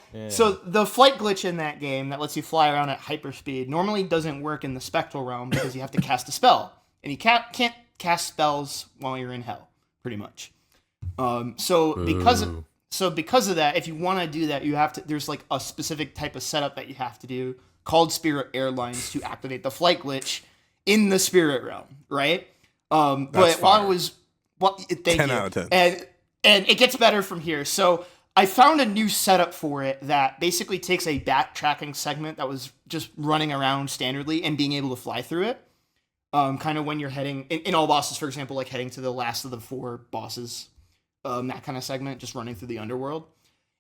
Speaker 2: the flight glitch in that game that lets you fly around at hyperspeed normally doesn't work in the spectral realm because you have to cast a spell, and you can't cast spells while you're in hell, pretty much. So because of that, if you want to do that, you have to. There's like a specific type of setup that you have to do called Spirit Airlines to activate the flight glitch in the spirit realm, right? But
Speaker 4: fire.
Speaker 2: while I was, thank
Speaker 4: 10
Speaker 2: you.
Speaker 4: out of 10.
Speaker 2: And it gets better from here. So I found a new setup for it that basically takes a backtracking segment that was just running around standardly and being able to fly through it. Kind of when you're heading in all bosses, for example, like heading to the last of the 4 bosses. That kind of segment, just running through the underworld.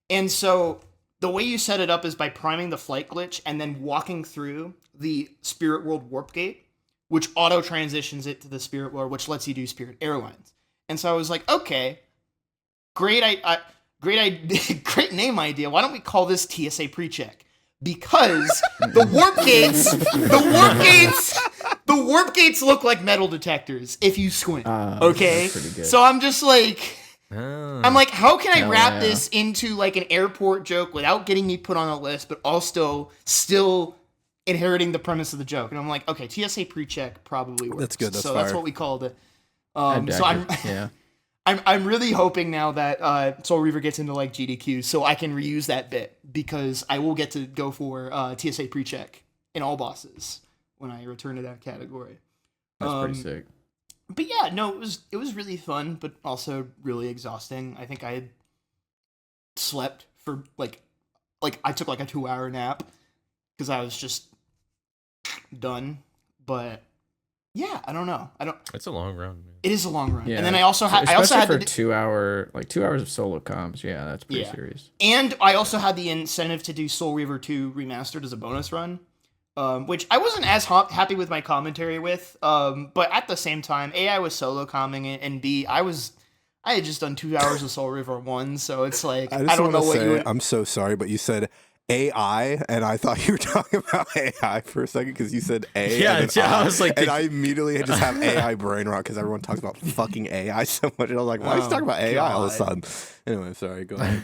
Speaker 2: And so the way you set it up is by priming the flight glitch and then walking through the Spirit World Warp Gate, which auto transitions it to the Spirit World, which lets you do Spirit Airlines. And so I was like, okay, great great name idea. Why don't we call this TSA Pre-Check? Because the warp gates look like metal detectors if you squint. Okay,
Speaker 3: that's pretty good.
Speaker 2: so I'm just like.
Speaker 1: Oh.
Speaker 2: I'm like, how can I
Speaker 3: Hell
Speaker 2: wrap
Speaker 3: yeah.
Speaker 2: this into like an airport joke without getting me put on a list, but also still inheriting the premise of the joke? And I'm like, okay, TSA Pre-Check probably works.
Speaker 4: That's good, that's
Speaker 2: so that's
Speaker 4: fire.
Speaker 2: what we called it.
Speaker 3: I'd
Speaker 2: So
Speaker 3: back it, yeah.
Speaker 2: I'm really hoping now that Soul Reaver gets into like GDQ, so I can reuse that bit because I will get to go for TSA Pre-Check in all bosses when I return to that category.
Speaker 3: That's pretty sick.
Speaker 2: But yeah, no, it was really fun, but also really exhausting. I think I had slept for like I took like a 2-hour nap because I was just done. But yeah, I don't know.
Speaker 1: It's a long run, man.
Speaker 2: It is a long run,
Speaker 3: Yeah.
Speaker 2: and then I also had
Speaker 3: for
Speaker 2: the
Speaker 3: 2 hours of solo comms. Yeah, that's pretty serious.
Speaker 2: and I also had the incentive to do Soul Reaver 2 remastered as a bonus run. Which I wasn't as happy with my commentary with, but at the same time, A, I was solo comming it, and B, I had just done 2 hours of Soul River 1, so it's like, I don't know what you would...
Speaker 4: I'm so sorry, but you said AI, and I thought you were talking about AI for a second because you said A.
Speaker 1: Yeah,
Speaker 4: and then
Speaker 1: I was like,
Speaker 4: and I immediately just have AI brain rot because everyone talks about fucking AI so much. And I was like, why are you talking about AI all of a sudden? Anyway, sorry, go ahead.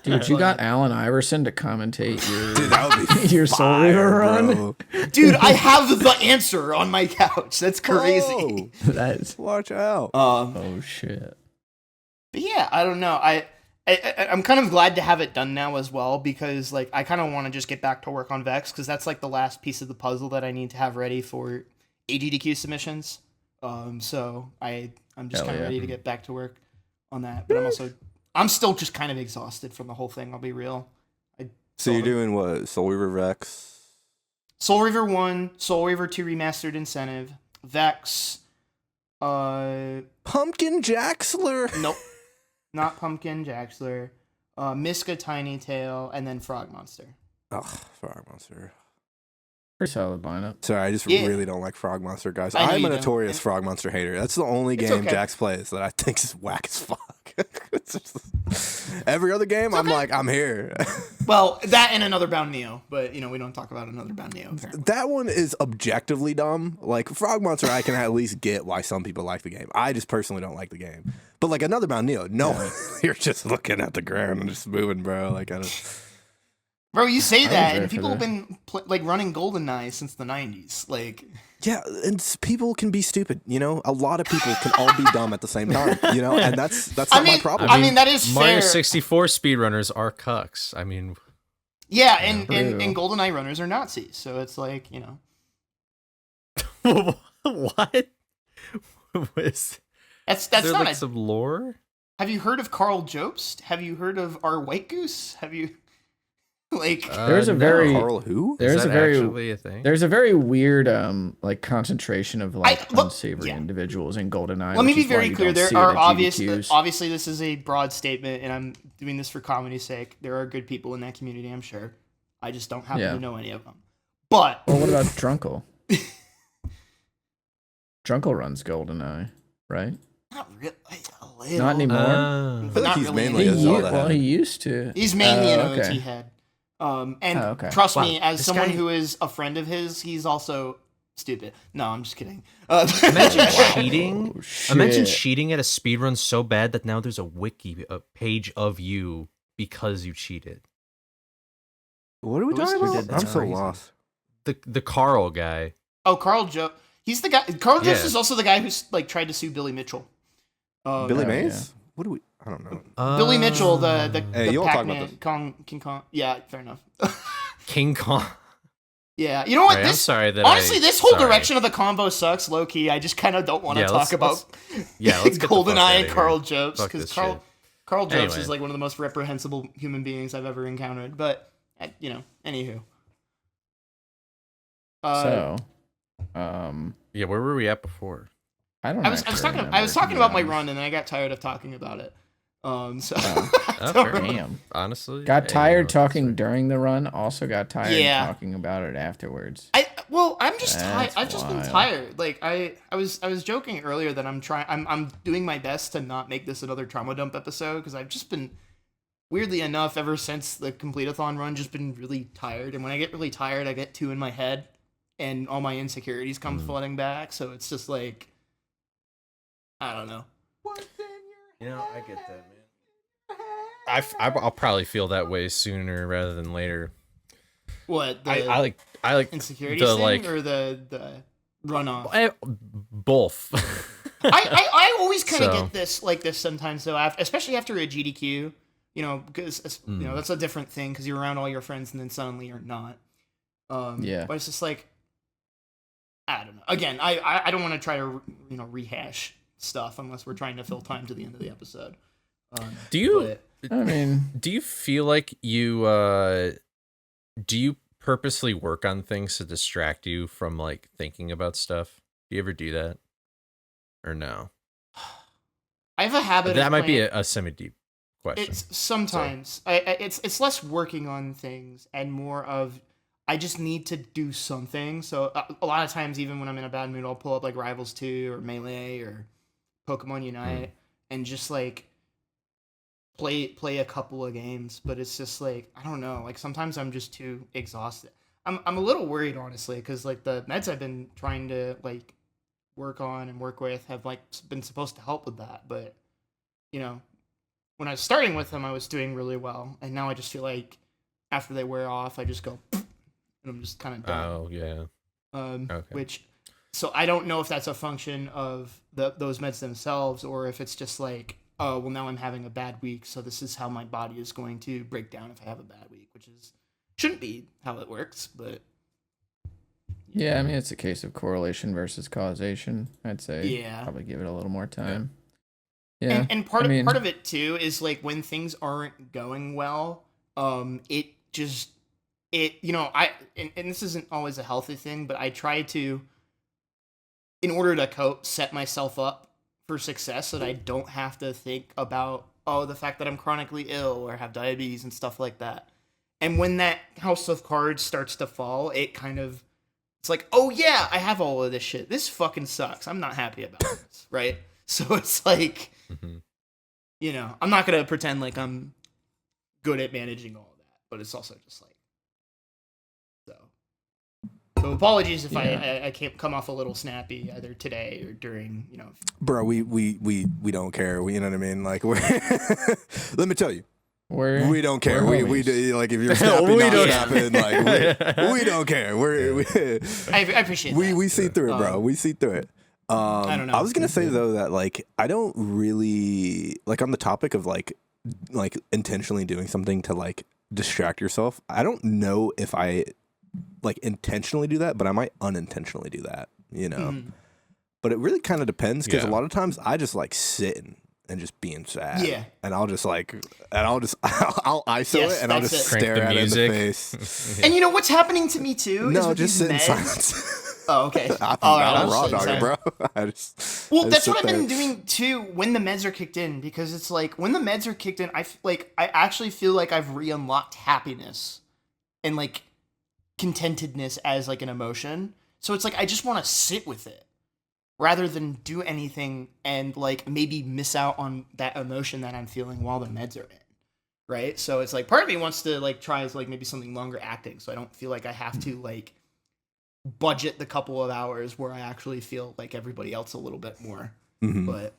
Speaker 3: Dude, you got Allen Iverson to commentate
Speaker 4: Dude, that would be
Speaker 3: your Soul Reaver run.
Speaker 4: bro.
Speaker 2: Dude, I have the answer on my couch. That's crazy.
Speaker 4: Oh,
Speaker 3: That's
Speaker 4: watch out.
Speaker 3: oh shit.
Speaker 2: But yeah, I don't know. I'm kind of glad to have it done now as well because like I kind of want to just get back to work on Vex because that's like the last piece of the puzzle that I need to have ready for AGDQ submissions. So I'm just kind of ready to get back to work on that. But I'm still just kind of exhausted from the whole thing. I'll be real.
Speaker 4: So you're doing what? Soul Reaver Vex?
Speaker 2: Soul Reaver 1, Soul Reaver 2 Remastered Incentive, Vex,
Speaker 4: Pumpkin Jaxler.
Speaker 2: nope, not Pumpkin Jaxler, Miska Tiny Tail, and then Frog Monster.
Speaker 4: Ugh, Frog Monster.
Speaker 3: Pretty solid lineup.
Speaker 4: Sorry, I just
Speaker 2: Yeah.
Speaker 4: really don't like Frog Monster, guys.
Speaker 2: I know
Speaker 4: I'm
Speaker 2: you
Speaker 4: a
Speaker 2: don't.
Speaker 4: notorious
Speaker 2: And-
Speaker 4: Frog Monster hater. That's the only
Speaker 2: It's
Speaker 4: game
Speaker 2: okay.
Speaker 4: Jax plays that I think is whack as fuck. It's just- every other game, I'm like, I'm here.
Speaker 2: Well, that and Another Bound Neo, but we don't talk about Another Bound Neo. Apparently.
Speaker 4: That one is objectively dumb. Like Frog Monster, I can at least get why some people like the game. I just personally don't like the game. But like Another Bound Neo, no, you're just looking at the ground and just moving, bro. Like I don't.
Speaker 2: Bro, you say
Speaker 3: was
Speaker 2: that,
Speaker 3: there
Speaker 2: and
Speaker 3: for
Speaker 2: people have
Speaker 3: that.
Speaker 2: been like running GoldenEye since the 90s. Like,
Speaker 4: Yeah, and people can be stupid. A lot of people can all be dumb at the same time. And that's not my problem.
Speaker 2: I mean, that is
Speaker 1: Mario
Speaker 2: fair.
Speaker 1: 64 speedrunners are cucks. I mean,
Speaker 2: Yeah, and
Speaker 3: True.
Speaker 2: GoldenEye runners are Nazis, so it's like,
Speaker 1: what? Was
Speaker 2: that's
Speaker 1: there
Speaker 2: not
Speaker 1: like some lore?
Speaker 2: Have you heard of Carl Jobst? Have you heard of our White Goose? Have you like
Speaker 3: There's a
Speaker 1: no.
Speaker 3: very
Speaker 4: Carl, who?
Speaker 3: there's
Speaker 1: Is
Speaker 3: a
Speaker 1: that
Speaker 3: very
Speaker 1: actually a thing?
Speaker 3: there's a very weird like concentration of like
Speaker 2: look,
Speaker 3: unsavory
Speaker 2: yeah.
Speaker 3: individuals in GoldenEye.
Speaker 2: Let me
Speaker 3: which
Speaker 2: be
Speaker 3: is why
Speaker 2: very
Speaker 3: you
Speaker 2: clear.
Speaker 3: don't
Speaker 2: There
Speaker 3: see it
Speaker 2: are
Speaker 3: at
Speaker 2: obviously
Speaker 3: GDQs.
Speaker 2: this is a broad statement, and I'm doing this for comedy's sake. There are good people in that community, I'm sure. I just don't happen
Speaker 3: Yeah.
Speaker 2: to know any of them. But
Speaker 3: Well, what about Drunkle? Drunkle runs GoldenEye, right?
Speaker 2: not really. A little.
Speaker 3: Not anymore.
Speaker 4: I feel like
Speaker 2: Not
Speaker 4: he's
Speaker 2: really
Speaker 4: mainly
Speaker 3: He
Speaker 4: a
Speaker 2: anymore.
Speaker 4: Zelda
Speaker 3: well,
Speaker 4: head.
Speaker 3: he used to.
Speaker 2: He's mainly an
Speaker 3: okay.
Speaker 2: OT head. And
Speaker 3: Oh, okay.
Speaker 2: trust
Speaker 1: Wow,
Speaker 2: me, as
Speaker 1: this
Speaker 2: someone
Speaker 1: guy-
Speaker 2: who is a friend of his, he's also stupid. No, I'm just kidding.
Speaker 1: Imagine cheating.
Speaker 3: Oh,
Speaker 1: Imagine
Speaker 3: shit.
Speaker 1: cheating at a speedrun so bad that now there's a page of you because you cheated.
Speaker 4: What are we
Speaker 2: Who was-
Speaker 4: talking
Speaker 2: who
Speaker 4: about?
Speaker 2: did
Speaker 4: I'm
Speaker 2: that?
Speaker 4: so
Speaker 1: Crazy.
Speaker 4: lost.
Speaker 1: The Carl guy.
Speaker 2: Oh, Carl Joe. He's the guy. Carl Jost
Speaker 1: Yeah.
Speaker 2: is also the guy who's like tried to sue Billy Mitchell.
Speaker 4: Billy
Speaker 3: Oh,
Speaker 4: Mays? What do we? I don't know.
Speaker 2: Billy Mitchell, the
Speaker 4: Hey,
Speaker 2: the
Speaker 4: you won't talk
Speaker 2: Pac-Man,
Speaker 4: about
Speaker 2: King Kong. Yeah, fair enough.
Speaker 1: King Kong.
Speaker 2: Yeah, you know what?
Speaker 1: Right, I'm
Speaker 2: This
Speaker 1: sorry that
Speaker 2: honestly,
Speaker 1: I-
Speaker 2: this whole
Speaker 1: sorry.
Speaker 2: direction of the combo sucks, low key. I just kind of don't want to
Speaker 1: Yeah,
Speaker 2: talk
Speaker 1: let's-
Speaker 2: about
Speaker 1: Yeah, let's get the fuck
Speaker 2: GoldenEye
Speaker 1: outta
Speaker 2: and
Speaker 1: here.
Speaker 2: Carl Jobst
Speaker 1: Fuck
Speaker 2: because
Speaker 1: this
Speaker 2: Carl
Speaker 1: shit.
Speaker 2: Jobst
Speaker 1: Anyway.
Speaker 2: is like one of the most reprehensible human beings I've ever encountered. But anywho.
Speaker 3: So,
Speaker 1: Yeah, where were we at before?
Speaker 3: I don't.
Speaker 2: I was
Speaker 3: actually
Speaker 2: talking
Speaker 3: remember, to
Speaker 2: about
Speaker 3: be
Speaker 2: my
Speaker 3: honest.
Speaker 2: run and then I got tired of talking about it. So
Speaker 3: Oh.
Speaker 2: I
Speaker 1: Oh,
Speaker 2: don't
Speaker 1: fair
Speaker 2: remember.
Speaker 1: enough.
Speaker 3: Damn.
Speaker 1: Honestly,
Speaker 3: Got
Speaker 1: hey,
Speaker 3: tired
Speaker 1: you know,
Speaker 3: talking during the run. Also got tired
Speaker 2: Yeah.
Speaker 3: talking about it afterwards.
Speaker 2: I'm just tired.
Speaker 3: That's
Speaker 2: I've just been
Speaker 3: wild.
Speaker 2: tired. Like I was joking earlier that I'm doing my best to not make this another trauma dump episode because I've just been weirdly enough ever since the Completithon run just been really tired. And when I get really tired, I get too in my head and all my insecurities come flooding back. So it's just like I don't know.
Speaker 1: You know, I get that, man. I'll probably feel that way sooner rather than later.
Speaker 2: What the
Speaker 1: I like
Speaker 2: insecurities
Speaker 1: the,
Speaker 2: thing
Speaker 1: like-
Speaker 2: or the runoff?
Speaker 1: both.
Speaker 2: I always kind of
Speaker 1: So-
Speaker 2: get this sometimes though, especially after a GDQ, because that's a different thing because you're around all your friends and then suddenly you're not.
Speaker 3: Yeah.
Speaker 2: But it's just like I don't know. Again, I don't want to try to rehash stuff unless we're trying to fill time to the end of the episode.
Speaker 1: Do you
Speaker 2: but-
Speaker 3: I mean,
Speaker 1: do you feel like you do you purposely work on things to distract you from like thinking about stuff? Do you ever do that? Or no?
Speaker 2: I have a habit.
Speaker 1: That
Speaker 2: of
Speaker 1: might be
Speaker 2: playing-
Speaker 1: a semi-deep question.
Speaker 2: It's sometimes it's less working on things and more of I just need to do something. So a lot of times, even when I'm in a bad mood, I'll pull up like Rivals 2 or Melee or Pokemon Unite and just like play a couple of games. But it's just like I don't know. Like sometimes I'm just too exhausted. I'm a little worried honestly because like the meds I've been trying to like work on and work with have like been supposed to help with that, but when I was starting with them, I was doing really well, and now I just feel like after they wear off, I just go and I'm just kind of done.
Speaker 1: Oh yeah. Okay.
Speaker 2: So I don't know if that's a function of those meds themselves, or if it's just like, oh well, now I'm having a bad week, so this is how my body is going to break down if I have a bad week, which shouldn't be how it works, but
Speaker 3: yeah, I mean, it's a case of correlation versus causation. I'd say.
Speaker 2: Yeah.
Speaker 3: Probably give it a little more time. Yeah.
Speaker 2: And part
Speaker 3: I mean-
Speaker 2: of it too is like when things aren't going well, it and this isn't always a healthy thing, but I try to, in order to cope, set myself up for success so that I don't have to think about, the fact that I'm chronically ill or have diabetes and stuff like that. And when that house of cards starts to fall, it's like, oh yeah, I have all of this shit. This fucking sucks. I'm not happy about this, right? So it's like, I'm not going to pretend like I'm good at managing all of that, but it's also just like, so apologies if I can't come off a little snappy either today or during,
Speaker 4: Bro, we don't care. You know what I mean? Like, we're let me tell you. We don't care. We do, like, if you're snapping, not snapping, like, we don't care.
Speaker 2: I appreciate that.
Speaker 4: We see through it, bro. We see through it.
Speaker 2: I don't know.
Speaker 4: I was gonna say though that, like, I don't really, like, on the topic of like intentionally doing something to like distract yourself. I don't know if I like intentionally do that, but I might unintentionally do that. But it really kind of depends, because a lot of times I just like sitting and just being sad.
Speaker 2: Yeah.
Speaker 4: And I'll ISO it and I'll just
Speaker 1: Crank
Speaker 4: stare
Speaker 1: the
Speaker 4: at it in the
Speaker 1: music.
Speaker 4: face.
Speaker 2: And what's happening to me too?
Speaker 4: No,
Speaker 2: is with
Speaker 4: just
Speaker 2: these
Speaker 4: sit in
Speaker 2: meds.
Speaker 4: silence.
Speaker 2: Oh, okay.
Speaker 4: I'm
Speaker 2: All
Speaker 4: not
Speaker 2: right,
Speaker 4: a raw
Speaker 2: I'll sit in
Speaker 4: dogger,
Speaker 2: silence.
Speaker 4: bro.
Speaker 2: Well, that's
Speaker 4: sit
Speaker 2: what I've
Speaker 4: there.
Speaker 2: been doing too when the meds are kicked in, because it's like when the meds are kicked in, I actually feel like I've re-unlocked happiness and like contentedness as like an emotion. So it's like I just want to sit with it rather than do anything and like maybe miss out on that emotion that I'm feeling while the meds are in. Right? So it's like part of me wants to like try like maybe something longer acting, so I don't feel like I have to like budget the couple of hours where I actually feel like everybody else a little bit more.
Speaker 4: Mhm.
Speaker 2: But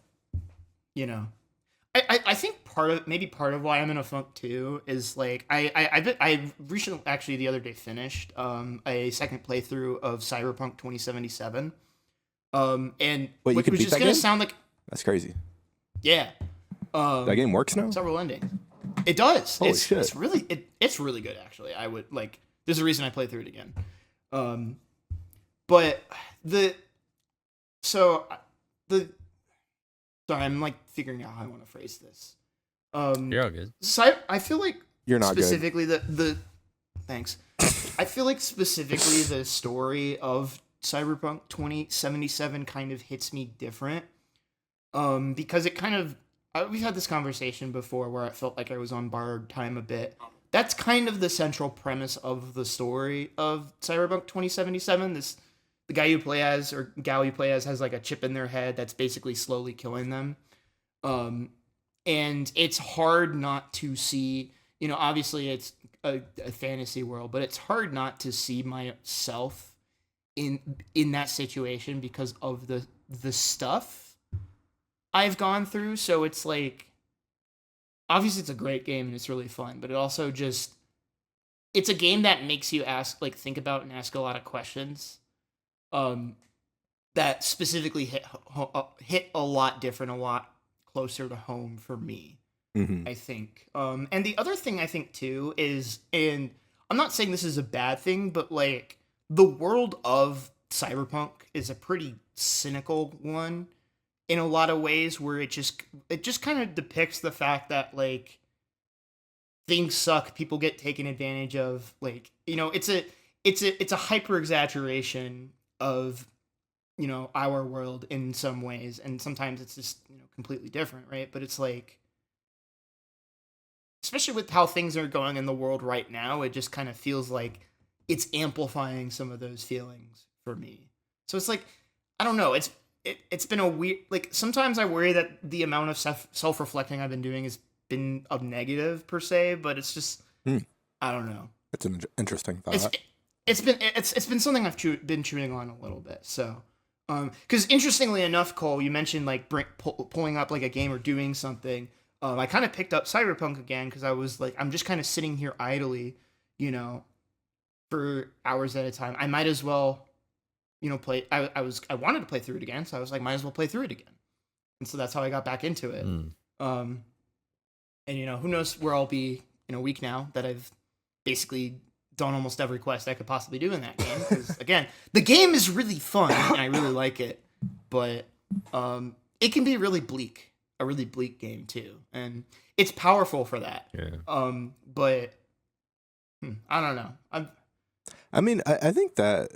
Speaker 2: I think part of why I'm in a funk too is like I recently, actually the other day, finished a second playthrough of Cyberpunk 2077. And
Speaker 4: Wait, you
Speaker 2: which
Speaker 4: could
Speaker 2: was
Speaker 4: beat
Speaker 2: just
Speaker 4: that
Speaker 2: gonna
Speaker 4: game?
Speaker 2: sound like,
Speaker 4: That's crazy.
Speaker 2: yeah.
Speaker 4: That game works now?
Speaker 2: Several endings. It does.
Speaker 4: Holy
Speaker 2: it's
Speaker 4: shit.
Speaker 2: it's really good actually. I would like. There's a reason I played through it again. But sorry, I'm like figuring out how I want to phrase this.
Speaker 1: You're all good.
Speaker 2: I feel like
Speaker 4: You're not good.
Speaker 2: specifically the thanks. I feel like specifically the story of Cyberpunk 2077 kind of hits me different. Because it kind of, we've had this conversation before where I felt like I was on borrowed time a bit. That's kind of the central premise of the story of Cyberpunk 2077. The guy you play as, or gal you play as, has like a chip in their head that's basically slowly killing them. And it's hard not to see, obviously it's a fantasy world, but it's hard not to see myself in that situation because of the stuff I've gone through. So it's like, obviously it's a great game and it's really fun, but it also just, it's a game that makes you think about and ask a lot of questions that specifically hit a lot different, a lot closer to home for me, I think. And the other thing I think too is, and I'm not saying this is a bad thing, but like the world of Cyberpunk is a pretty cynical one in a lot of ways, where it just kind of depicts the fact that like things suck, people get taken advantage of, like, it's a hyper exaggeration of our world in some ways, and sometimes it's just completely different, right? But it's like, especially with how things are going in the world right now, it just kind of feels like it's amplifying some of those feelings for me. So it's like, I don't know, it's been a weird, like, sometimes I worry that the amount of self-reflecting I've been doing has been of negative per se, but it's just, I don't know.
Speaker 4: It's an interesting thought.
Speaker 2: It's been something I've been chewing on a little bit. So, because interestingly enough, Cole, you mentioned like pulling up like a game or doing something. I kind of picked up Cyberpunk again because I was like, I'm just kind of sitting here idly, for hours at a time. I might as well, play. I wanted to play through it again, so I was like, might as well play through it again. And so that's how I got back into it. And who knows where I'll be in a week now that I've basically done almost every quest I could possibly do in that game. Because again, the game is really fun and I really like it, but it can be a really bleak game too, and it's powerful for that.
Speaker 1: Yeah.
Speaker 2: But I don't know.
Speaker 4: I mean, I think that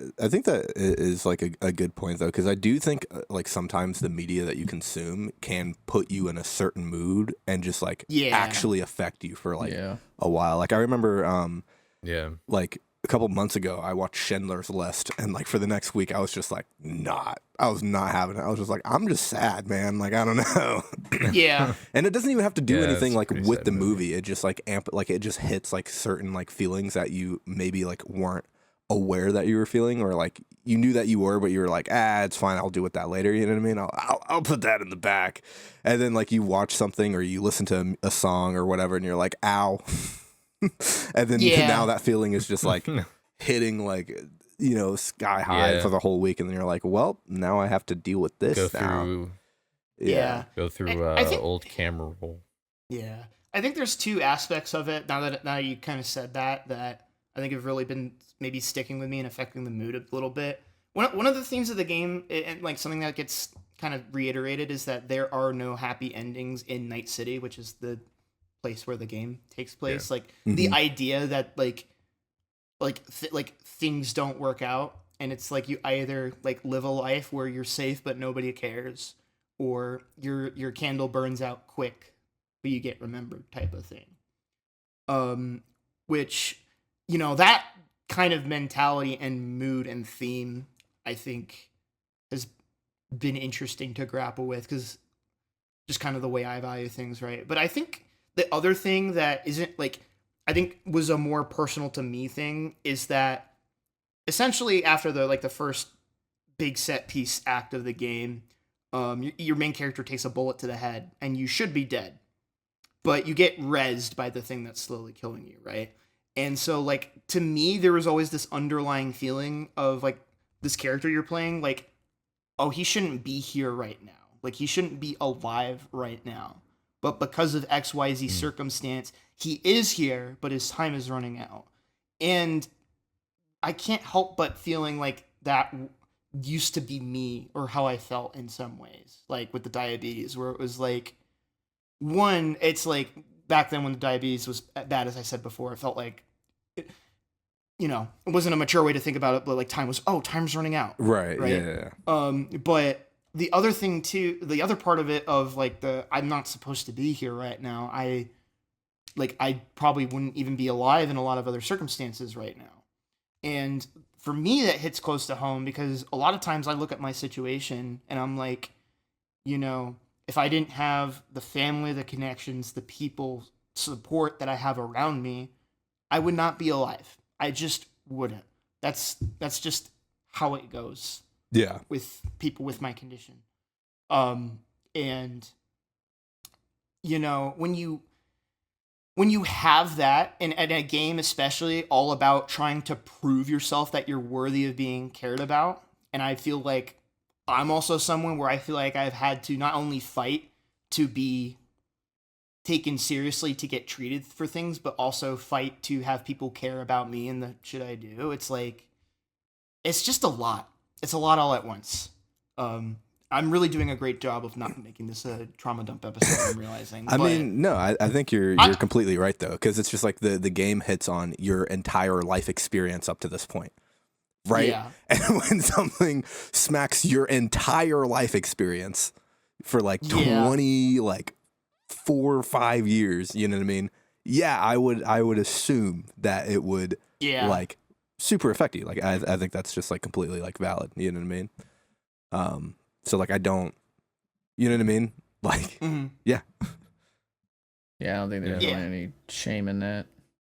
Speaker 4: is like a good point though, because I do think like sometimes the media that you consume can put you in a certain mood and just like actually affect you for like a while. Like I remember, like a couple months ago, I watched Schindler's List, and like for the next week, I was just like I was not having it. I was just like, I'm just sad, man. Like I don't know.
Speaker 2: Yeah.
Speaker 4: And it doesn't even have to do anything
Speaker 1: it's a
Speaker 4: like
Speaker 1: pretty
Speaker 4: with
Speaker 1: sad
Speaker 4: the
Speaker 1: movie.
Speaker 4: movie. It just like it just hits like certain like feelings that you maybe like weren't aware that you were feeling, or like you knew that you were, but you were like, it's fine, I'll deal with that later. You know what I mean? I'll put that in the back. And then like you watch something or you listen to a song or whatever, and you're like, ow. And then now that feeling is just like hitting like sky high for the whole week, and then you're like, well, now I have to deal with this.
Speaker 1: Go through
Speaker 2: I think,
Speaker 1: old camera roll.
Speaker 2: Yeah, I think there's two aspects of it. Now you kind of said that I think have really been maybe sticking with me and affecting the mood a little bit. One of the themes of the game, and like something that gets kind of reiterated, is that there are no happy endings in Night City, which is the place where the game takes place. Like the idea that like things don't work out, and it's like you either like live a life where you're safe but nobody cares, or your candle burns out quick but you get remembered, type of thing. Which, that kind of mentality and mood and theme, I think, has been interesting to grapple with, because just kind of the way I value things, right? But I think the other thing that isn't like, I think was a more personal to me thing, is that essentially after the first big set piece act of the game, your main character takes a bullet to the head and you should be dead, but you get rezzed by the thing that's slowly killing you, right? And so like to me there was always this underlying feeling of like this character you're playing, like, oh, he shouldn't be here right now, like he shouldn't be alive right now, but because of XYZ circumstance he is here, but his time is running out. And I can't help but feeling like that used to be me, or how I felt in some ways, like with the diabetes, where it was like, one, it's like back then when the diabetes was bad, as I said before, it felt like, it wasn't a mature way to think about it, but like time's running out.
Speaker 4: Right. Yeah.
Speaker 2: But the other thing too, the other part of it of like I'm not supposed to be here right now. I probably wouldn't even be alive in a lot of other circumstances right now. And for me, that hits close to home, because a lot of times I look at my situation and I'm like, if I didn't have the family, the connections, the people support that I have around me, I would not be alive. I just wouldn't. That's just how it goes.
Speaker 4: Yeah.
Speaker 2: With people with my condition. And when you have that, and a game especially all about trying to prove yourself that you're worthy of being cared about, and I feel like I'm also someone where I feel like I've had to not only fight to be taken seriously, to get treated for things, but also fight to have people care about me and the shit I do. It's like, it's just a lot. It's a lot all at once. I'm really doing a great job of not making this a trauma dump episode, I'm realizing.
Speaker 4: I mean, no, I think you're completely right, though, because it's just like the game hits on your entire life experience up to this point, right?
Speaker 2: Yeah.
Speaker 4: And when something smacks your entire life experience for like 20, like 4 or 5 years, you know what I mean? Yeah, I would assume that it would like super affect you. Like I think that's just like completely like valid, you know what I mean? So like I don't, you know what I mean? Like, yeah.
Speaker 3: Yeah, I don't think there's really any shame in that.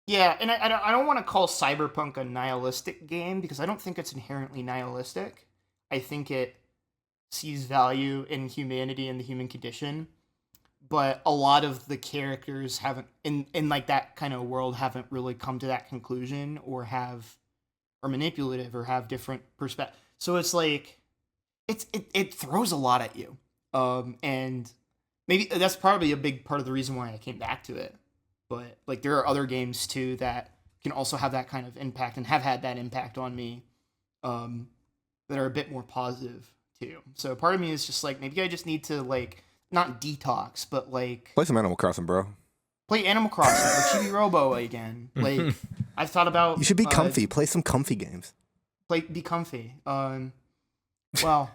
Speaker 2: Yeah, and I don't want to call Cyberpunk a nihilistic game, because I don't think it's inherently nihilistic. I think it sees value in humanity and the human condition, but a lot of the characters haven't, in like that kind of world, haven't really come to that conclusion, or are manipulative, or have different perspectives. So it's like, it throws a lot at you. And maybe that's probably a big part of the reason why I came back to it. But like there are other games too that can also have that kind of impact, and have had that impact on me, that are a bit more positive too. So part of me is just like, maybe I just need to like not detox, but like
Speaker 4: play some Animal Crossing, bro.
Speaker 2: play Animal Crossing or Chibi Robo again. Like, I've thought about.
Speaker 4: You should be comfy. Play some comfy games.
Speaker 2: Be comfy. Well,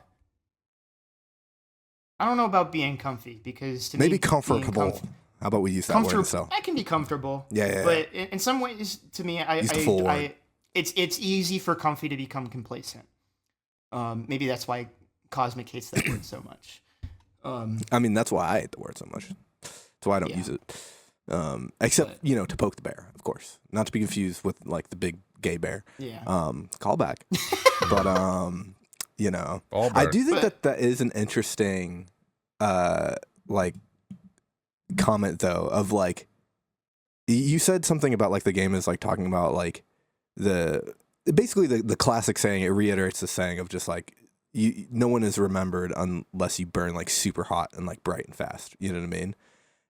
Speaker 2: I don't know about being comfy because to
Speaker 4: maybe
Speaker 2: me,
Speaker 4: comfortable. How about we use that word? So
Speaker 2: I can be comfortable.
Speaker 4: Yeah.
Speaker 2: But in some ways, to me, it's easy for comfy to become complacent. Maybe that's why Cosmic hates that word so much.
Speaker 4: I mean, that's why I hate the word so much. That's why I don't use it. Except, to poke the bear, of course. Not to be confused with, like, the big gay bear.
Speaker 2: Yeah.
Speaker 4: Call back. But, I do think that is an interesting, like, comment, though, of, like, you said something about, like, the game is, like, talking about, like, basically the classic saying, it reiterates the saying of just, like, no one is remembered unless you burn, like, super hot and, like, bright and fast. You know what I mean?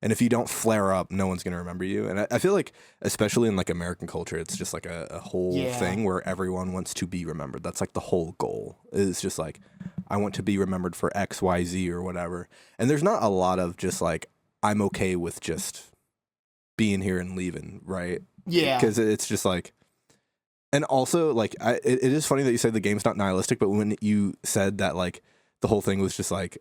Speaker 4: And if you don't flare up, no one's going to remember you. And I feel like, especially in, like, American culture, it's just, like, a whole thing where everyone wants to be remembered. That's, like, the whole goal is just, like, I want to be remembered for X, Y, Z or whatever. And there's not a lot of just, like, I'm okay with just being here and leaving, right?
Speaker 2: Yeah.
Speaker 4: Because it's just, like... And also, like, it is funny that you said the game's not nihilistic, but when you said that, like, the whole thing was just, like...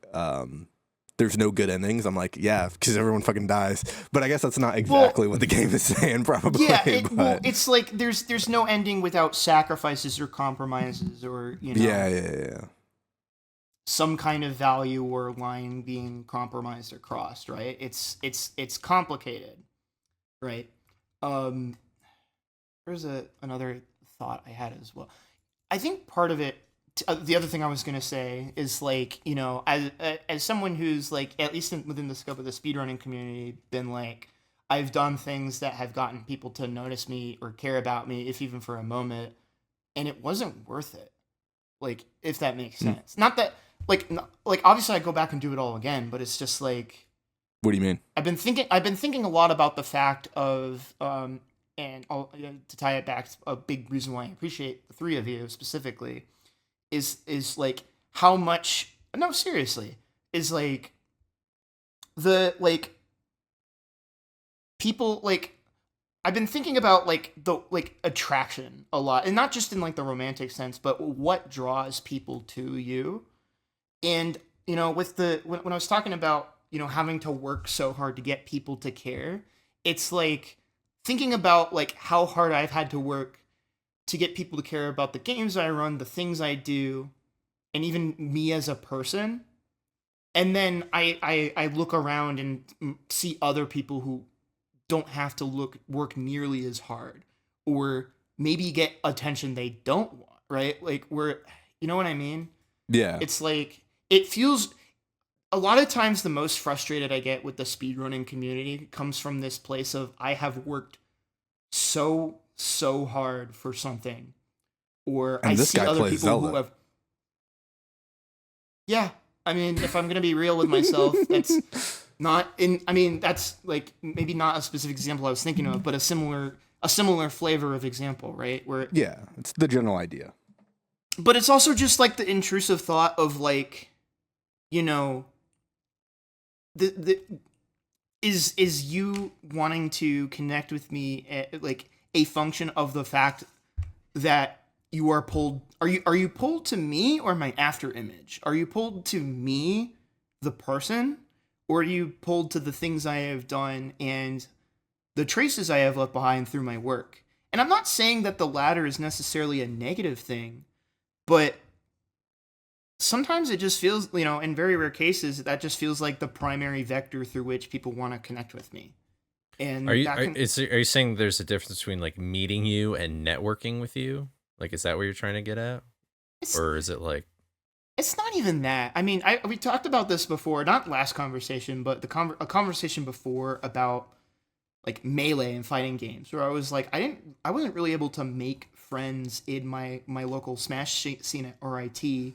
Speaker 4: there's no good endings. I'm like, yeah, because everyone fucking dies. But I guess that's not exactly what the game is saying, probably.
Speaker 2: Yeah, it's like there's no ending without sacrifices or compromises or
Speaker 4: Yeah.
Speaker 2: some kind of value or line being compromised or crossed, right? It's complicated, right? There's another thought I had as well. I think part of it. The other thing I was going to say is, like, as someone who's, like, at least within the scope of the speedrunning community, been, like, I've done things that have gotten people to notice me or care about me, if even for a moment, and it wasn't worth it. Like, if that makes sense. Not that, like, obviously I go back and do it all again, but it's just, like...
Speaker 4: What do you mean?
Speaker 2: I've been thinking a lot about the fact of, and to tie it back, a big reason why I appreciate the three of you specifically, is like how much seriously is like the like people like I've been thinking about like the like attraction a lot, and not just in like the romantic sense, but what draws people to you. And with when I was talking about having to work so hard to get people to care, it's like thinking about like how hard I've had to work to get people to care about the games I run, the things I do, and even me as a person. And then I look around and see other people who don't have to work nearly as hard, or maybe get attention they don't want, right? Like, you know what I mean?
Speaker 4: Yeah.
Speaker 2: It's like, it feels, a lot of times the most frustrated I get with the speedrunning community comes from this place of, I have worked so hard for something, or
Speaker 4: and
Speaker 2: I
Speaker 4: this
Speaker 2: see
Speaker 4: guy
Speaker 2: other
Speaker 4: plays
Speaker 2: people
Speaker 4: Zelda.
Speaker 2: who have. Yeah, I mean, if I'm gonna be real with myself, that's not in. I mean, that's like maybe not a specific example I was thinking of, but a similar flavor of example, right? Where
Speaker 4: it's the general idea.
Speaker 2: But it's also just like the intrusive thought of like, is you wanting to connect with me like a function of the fact that you are pulled? Are you pulled to me or my after image? Are you pulled to me, the person, or are you pulled to the things I have done and the traces I have left behind through my work? And I'm not saying that the latter is necessarily a negative thing, but sometimes it just feels, in very rare cases, that just feels like the primary vector through which people want to connect with me. And
Speaker 1: are you saying there's a difference between like meeting you and networking with you? Like, is that what you're trying to get at? Or is it like...
Speaker 2: It's not even that. I mean, we talked about this before, not last conversation, but a conversation before about like Melee and fighting games, where I was like, I wasn't really able to make friends in my local Smash scene at RIT.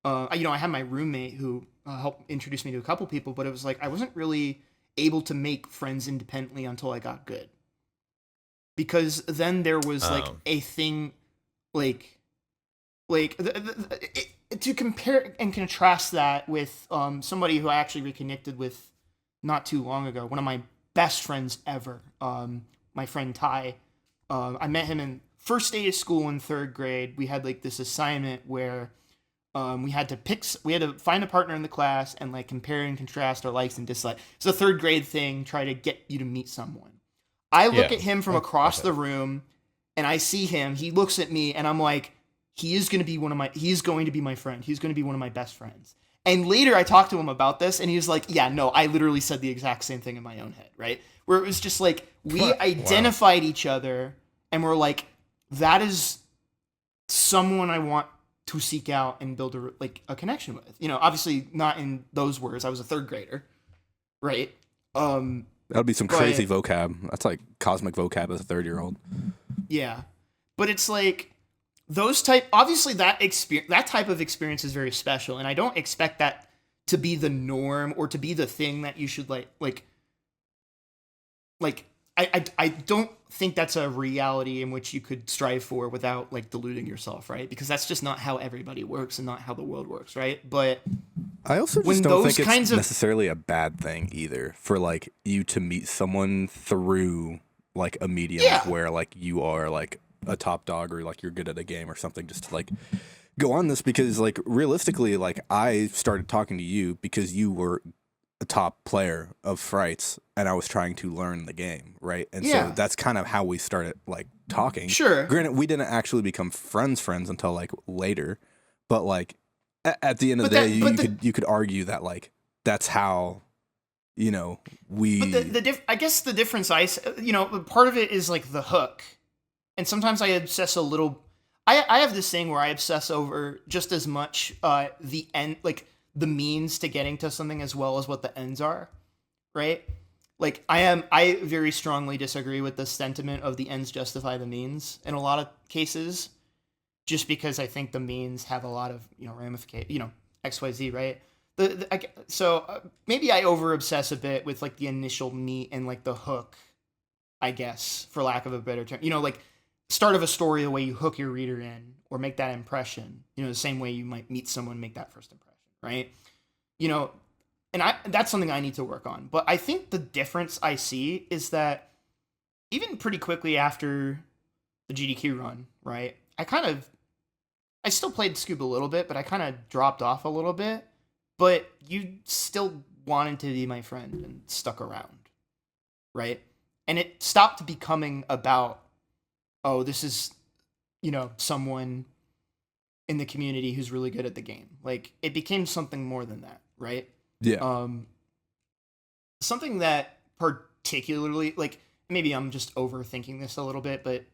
Speaker 2: I had my roommate who helped introduce me to a couple people, but it was like I wasn't really able to make friends independently until I got good. Because then there was like a thing, to compare and contrast that with somebody who I actually reconnected with not too long ago. One of my best friends ever. My friend Ty, I met him in first day of school in 3rd grade. We had like this assignment where we had to find a partner in the class and like compare and contrast our likes and dislikes. It's a 3rd grade thing, try to get you to meet someone. I look at him from across the room and I see him, he looks at me and I'm like, he is going to be my friend. He's going to be one of my best friends. And later I talked to him about this and he was like, yeah, no, I literally said the exact same thing in my own head, right? Where it was just like, we identified each other and we're like, that is someone I want to seek out and build a connection with. You know, obviously not in those words. I was a 3rd grader, right?
Speaker 4: That'll be some crazy vocab. That's like cosmic vocab as a 3rd-year-old.
Speaker 2: Yeah. But it's like obviously that type of experience is very special, and I don't expect that to be the norm or to be the thing that you should I don't think that's a reality in which you could strive for without like deluding yourself, right? Because that's just not how everybody works and not how the world works, right? But
Speaker 4: I also just don't think it's necessarily a bad thing either for like you to meet someone through like a medium where like you are like a top dog or like you're good at a game or something, just to like go on this, because like realistically, like I started talking to you because you were a top player of Frights and I was trying to learn the game, right? And so that's kind of how we started like talking.
Speaker 2: Sure.
Speaker 4: Granted, we didn't actually become friends until like later, but like at the end of the day, you could argue that like that's how, you know, we.
Speaker 2: But I guess the difference, part of it is like the hook, and sometimes I obsess a little. I have this thing where I obsess over just as much the end, like the means to getting to something as well as what the ends are, right? Like I very strongly disagree with the sentiment of the ends justify the means in a lot of cases, just because I think the means have a lot of, ramification, XYZ, right? So maybe I over obsess a bit with like the initial meat and like the hook, I guess, for lack of a better term, like start of a story, the way you hook your reader in or make that impression, the same way you might meet someone, make that first impression. Right. And that's something I need to work on. But I think the difference I see is that even pretty quickly after the GDQ run, right, I still played Scuba a little bit, but I kind of dropped off a little bit. But you still wanted to be my friend and stuck around. Right. And it stopped becoming about, oh, this is, someone in the community who's really good at the game. Like it became something more than that, right?
Speaker 4: Yeah.
Speaker 2: Something that particularly, like, maybe I'm just overthinking this a little bit, but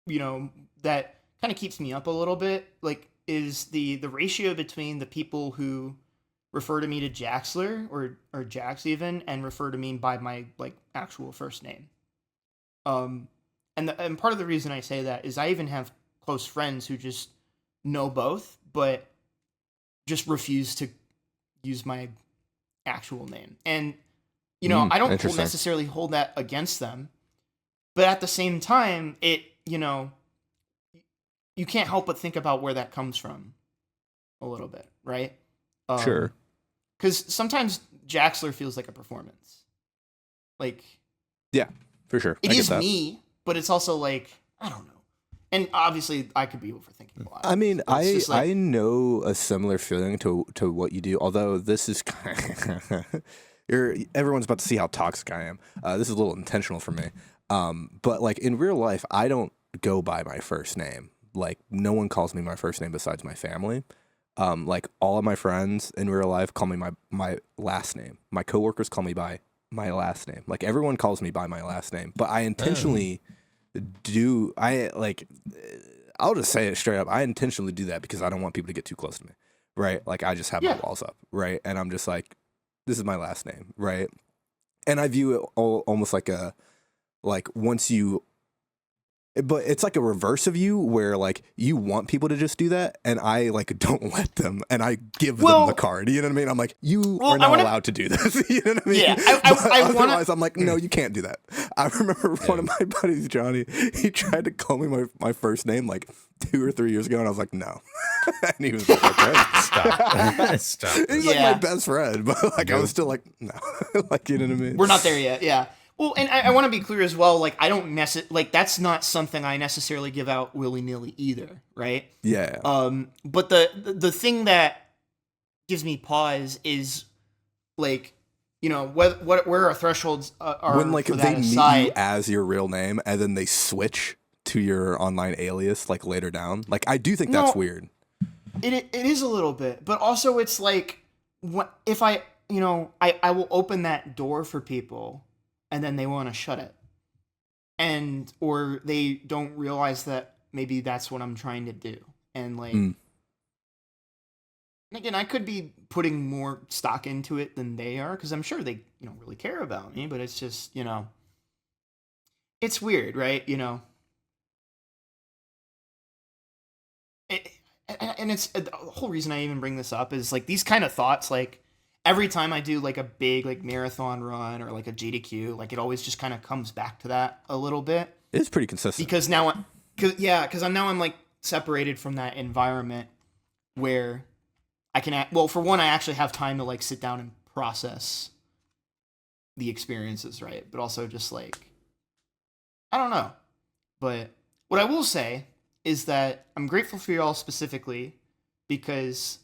Speaker 2: that kind of keeps me up a little bit, like, is the ratio between the people who refer to me to Jaxler or Jax even, and refer to me by my like actual first name. And part of the reason I say that is I even have close friends who just know both, but just refuse to use my actual name. And, I don't necessarily hold that against them, but at the same time, you can't help but think about where that comes from a little bit, right?
Speaker 4: Sure.
Speaker 2: Because sometimes Jaxler feels like a performance. Like,
Speaker 4: yeah, for sure.
Speaker 2: It is me, but it's also like, I don't know. And obviously, I could be overthinking a lot.
Speaker 4: I mean, I know a similar feeling to what you do, although this is kind of, everyone's about to see how toxic I am. This is a little intentional for me. But like in real life, I don't go by my first name. Like no one calls me my first name besides my family. Like all of my friends in real life call me my last name. My coworkers call me by my last name. Like everyone calls me by my last name, but I intentionally I'll just say it straight up. I intentionally do that because I don't want people to get too close to me, right? Like I just have my walls up, right? And I'm just like, this is my last name, right? And I view it almost like once you, but it's like a reverse of you where like you want people to just do that, and I like don't let them, and I give them the card. You know what I mean? I'm like, you are not allowed to do this. You know what I mean?
Speaker 2: Yeah,
Speaker 4: otherwise, I'm like, no, you can't do that. I remember one of my buddies, Johnny. He tried to call me my first name like 2 or 3 years ago, and I was like, no. And he was like, okay.
Speaker 1: Stop.
Speaker 4: He's
Speaker 2: Yeah.
Speaker 4: like my best friend, but like I was still like, no. Like, you know what I mean?
Speaker 2: We're not there yet. Yeah. Well, and I want to be clear as well. Like, I don't like that's not something I necessarily give out willy nilly either, right?
Speaker 4: Yeah.
Speaker 2: But the thing that gives me pause is like, you know, where our thresholds are
Speaker 4: When like
Speaker 2: for
Speaker 4: they
Speaker 2: that
Speaker 4: meet
Speaker 2: aside.
Speaker 4: you as your real name and then they switch to your online alias like later down. Like I do think that's
Speaker 2: No.
Speaker 4: weird.
Speaker 2: It is a little bit, but also it's like if I will open that door for people and then they want to shut it, and or they don't realize that maybe that's what I'm trying to do, and like again, I could be putting more stock into it than they are because I'm sure they really care about me, but it's just it's weird, right? And it's the whole reason I even bring this up is like these kind of thoughts, like every time I do like a big like marathon run or like a GDQ, like it always just kind of comes back to that a little bit
Speaker 4: It's pretty consistent.
Speaker 2: because now, because I'm like separated from that environment where I can well, for one, I actually have time to like sit down and process the experiences, right? But also just like I don't know. But what I will say is that I'm grateful for you all specifically because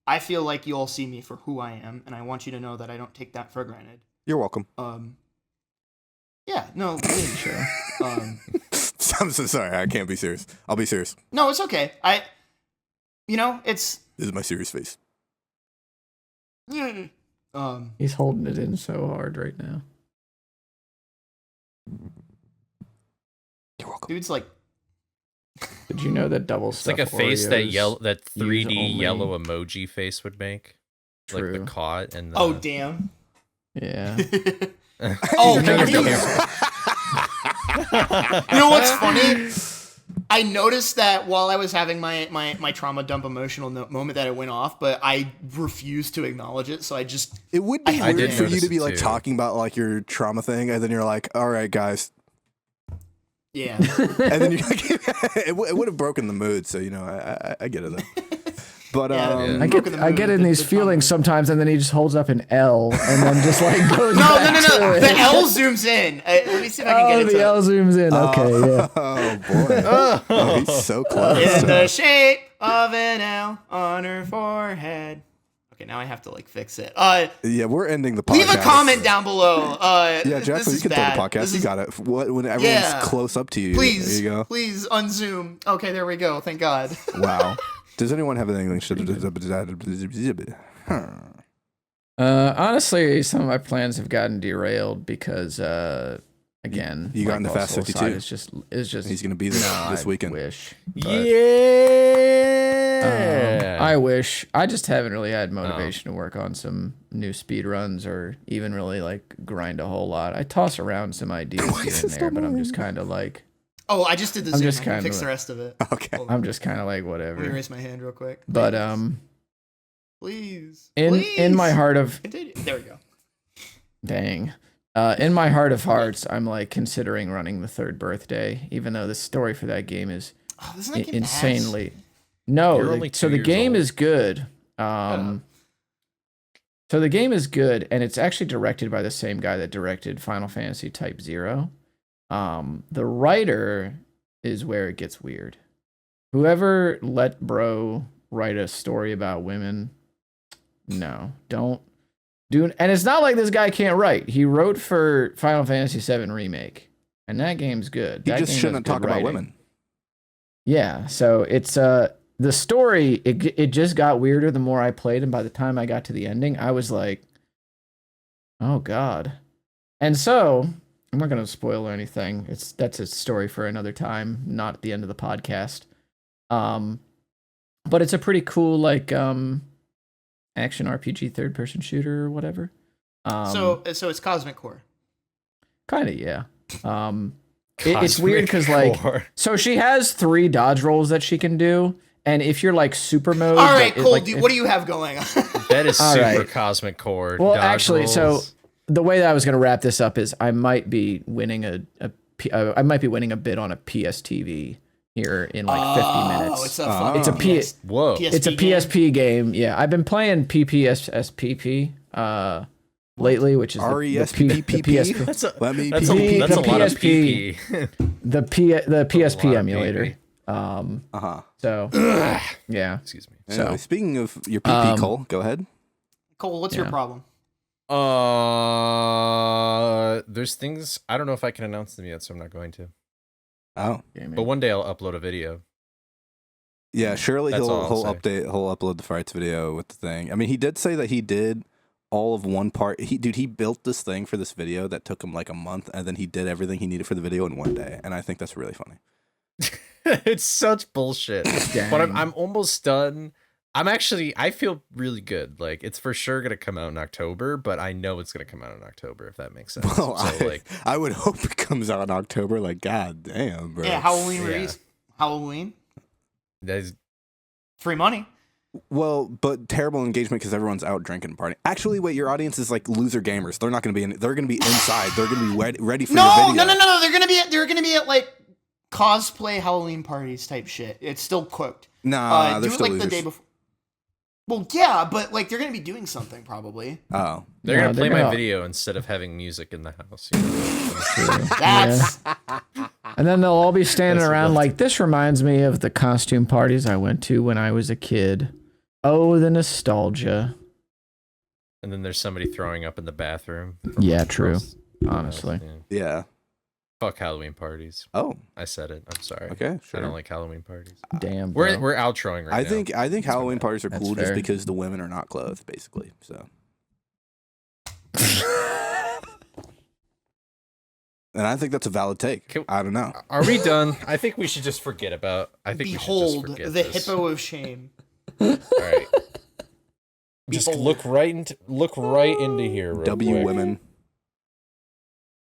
Speaker 2: I feel like you all see me for who I am, and I want you to know that I don't take that for granted.
Speaker 4: You're welcome.
Speaker 2: Yeah, no, really, sure.
Speaker 4: I'm so sorry. I can't be serious. I'll be serious.
Speaker 2: No, it's okay. It's
Speaker 4: This is my serious face.
Speaker 3: He's holding it in so hard right now.
Speaker 4: You're welcome.
Speaker 2: dude's like,
Speaker 3: Did you know that double
Speaker 1: It's like a
Speaker 3: stuffed
Speaker 1: face
Speaker 3: Oreos
Speaker 1: that 3D
Speaker 3: only-
Speaker 1: yellow emoji face would make.
Speaker 3: True.
Speaker 1: Like the caught and the...
Speaker 2: oh damn.
Speaker 3: Yeah.
Speaker 2: Oh,
Speaker 1: No,
Speaker 2: maybe.
Speaker 1: you're
Speaker 2: You know what's funny? I noticed that while I was having my trauma dump emotional moment that it went off, but I refused to acknowledge it. So I just
Speaker 4: It would be
Speaker 2: I
Speaker 4: weird
Speaker 2: did
Speaker 4: for you
Speaker 1: notice
Speaker 4: to be
Speaker 1: it
Speaker 4: like
Speaker 1: too.
Speaker 4: talking about like your trauma thing, and then you're like, "All right, guys,"
Speaker 2: yeah.
Speaker 4: and then you it would have broken the mood. So I get it though. But
Speaker 2: Yeah.
Speaker 3: I get in these feelings sometimes, and then he just holds up an L, and then just like goes.
Speaker 2: No.
Speaker 3: back to it.
Speaker 2: The L zooms in. Let me see if I can get
Speaker 3: Oh,
Speaker 2: it.
Speaker 3: the L zooms in. Okay, yeah.
Speaker 4: oh boy, oh, he's so close.
Speaker 2: In the shape of an L on her forehead. Okay, now I have to like fix it.
Speaker 4: Yeah, we're ending the podcast.
Speaker 2: Leave a comment down below.
Speaker 4: Yeah, Jaxler, you can throw the podcast. You got it. When everyone's
Speaker 2: Yeah.
Speaker 4: close up to you,
Speaker 2: Please,
Speaker 4: there you go.
Speaker 2: please unzoom. Okay, there we go. Thank God.
Speaker 4: Wow. Does anyone have anything?
Speaker 3: Honestly, some of my plans have gotten derailed because, again,
Speaker 4: You got into
Speaker 3: Michael
Speaker 4: Fast
Speaker 3: Solside
Speaker 4: 52?
Speaker 3: Is just.
Speaker 4: He's gonna be there this
Speaker 3: I
Speaker 4: weekend.
Speaker 3: Wish.
Speaker 1: Yeah.
Speaker 3: I wish. I just haven't really had motivation to work on some new speed runs or even really like grind a whole lot. I toss around some ideas here and there, but I'm just kind of like.
Speaker 2: Oh, I just did the
Speaker 3: I'm
Speaker 2: zoom.
Speaker 3: just
Speaker 2: I can
Speaker 3: kinda
Speaker 2: fix the
Speaker 3: like-
Speaker 2: rest of it.
Speaker 4: Okay.
Speaker 2: Hold on.
Speaker 3: I'm just kind of like
Speaker 2: Let me
Speaker 3: whatever.
Speaker 2: raise my hand real quick.
Speaker 3: But
Speaker 2: Please.
Speaker 3: in my heart of
Speaker 2: Continue. There we go.
Speaker 3: dang. In my heart of hearts, I'm like considering running the third birthday, even though the story for that game is
Speaker 2: Oh, doesn't that get
Speaker 3: insanely. No,
Speaker 1: You're only 2
Speaker 3: so the
Speaker 1: years
Speaker 3: game
Speaker 1: old.
Speaker 3: is good. So the game is good, and it's actually directed by the same guy that directed Final Fantasy Type 0. The writer is where it gets weird. Whoever let bro write a story about women, no, don't do. And it's not like this guy can't write. He wrote for Final Fantasy VII Remake, and that game's good.
Speaker 4: You
Speaker 3: That
Speaker 4: just
Speaker 3: game
Speaker 4: shouldn't
Speaker 3: has
Speaker 4: talk
Speaker 3: good
Speaker 4: about
Speaker 3: writing.
Speaker 4: women.
Speaker 3: Yeah, so it's the story. It just got weirder the more I played, and by the time I got to the ending, I was like, "Oh God!" And so I'm not gonna spoil anything. That's a story for another time, not at the end of the podcast. But it's a pretty cool like action RPG third person shooter or whatever.
Speaker 2: So it's Cosmic Core.
Speaker 3: Kind of yeah. It's weird because like
Speaker 1: Core.
Speaker 3: so she has 3 dodge rolls that she can do, and if you're like super mode,
Speaker 2: All right, Cole.
Speaker 3: like,
Speaker 2: What do you have going on?
Speaker 1: That is
Speaker 3: All
Speaker 1: super
Speaker 3: right.
Speaker 1: Cosmic Core.
Speaker 3: Well,
Speaker 1: dodge
Speaker 3: actually, so
Speaker 1: rolls.
Speaker 3: the way that I was going to wrap this up is I might be winning I might be winning a bid on a PS TV here in like 50 minutes.
Speaker 2: Oh, it's a
Speaker 1: Whoa.
Speaker 3: It's a PSP game. Yeah, I've been playing PPSSPP lately, which is the
Speaker 4: RESPPP.
Speaker 1: That's a
Speaker 4: Let me
Speaker 1: that's
Speaker 4: pee.
Speaker 1: a lot of
Speaker 3: PSP.
Speaker 1: PP.
Speaker 3: the PSP emulator. So yeah.
Speaker 1: Excuse me.
Speaker 4: Anyway, speaking of your PP, Cole, go ahead.
Speaker 2: Cole, what's your problem?
Speaker 1: There's things I don't know if I can announce them yet, so I'm not going to.
Speaker 4: Oh,
Speaker 1: But one day I'll upload a video.
Speaker 4: yeah. Surely
Speaker 1: That's all
Speaker 4: he'll
Speaker 1: I'll say.
Speaker 4: He'll upload the fights video with the thing. I mean, he did say that he did all of one part. He built this thing for this video that took him like a month, and then he did everything he needed for the video in one day. And I think that's really funny.
Speaker 1: It's such bullshit.
Speaker 3: Dang.
Speaker 1: But I'm almost done. I feel really good. Like, it's for sure gonna come out in October, but I know it's gonna come out in October, if that makes sense.
Speaker 4: Well,
Speaker 1: So,
Speaker 4: I would hope it comes out in October. Like, god damn, bro.
Speaker 2: Yeah, Halloween
Speaker 1: Yeah.
Speaker 2: release. Halloween.
Speaker 1: that is,
Speaker 2: Free money.
Speaker 4: Well, but terrible engagement because everyone's out drinking and partying. Actually, wait, your audience is like loser gamers. They're not going to be in. They're going to be inside. They're going to be ready for your
Speaker 2: No,
Speaker 4: video.
Speaker 2: no. They're gonna be at like cosplay Halloween parties type shit. It's still cooked.
Speaker 4: Nah,
Speaker 2: Do
Speaker 4: they're
Speaker 2: it
Speaker 4: still
Speaker 2: like
Speaker 4: losers.
Speaker 2: the day before. Well, yeah, but like they're gonna be doing something probably.
Speaker 4: Oh,
Speaker 1: they're
Speaker 3: No,
Speaker 1: gonna play
Speaker 3: they're
Speaker 1: my
Speaker 3: gonna-
Speaker 1: video instead of having music in the house. You know?
Speaker 2: That's
Speaker 3: And then they'll all be standing
Speaker 1: That's
Speaker 3: around
Speaker 1: rough.
Speaker 3: like, this reminds me of the costume parties I went to when I was a kid. Oh, the nostalgia.
Speaker 1: And then there's somebody throwing up in the bathroom.
Speaker 3: Yeah, true.
Speaker 1: Gross.
Speaker 3: Honestly.
Speaker 1: Yeah.
Speaker 4: yeah.
Speaker 1: Fuck Halloween parties.
Speaker 4: Oh,
Speaker 1: I said it. I'm sorry.
Speaker 4: okay, sure.
Speaker 1: I don't like Halloween parties.
Speaker 3: Damn, bro.
Speaker 1: We're outroing right
Speaker 4: I
Speaker 1: now.
Speaker 4: think Halloween parties are
Speaker 3: That's
Speaker 4: cool just
Speaker 3: fair.
Speaker 4: because the women are not clothed, basically. So, and I think that's a valid take.
Speaker 1: Can-
Speaker 4: I don't know.
Speaker 1: Are we done? I think we should just forget about. I think
Speaker 2: behold
Speaker 1: we should just
Speaker 2: the
Speaker 1: forget this.
Speaker 2: hippo of shame.
Speaker 1: All right. Just
Speaker 2: Behold.
Speaker 1: look right into here. Real
Speaker 4: W
Speaker 1: quick.
Speaker 4: women.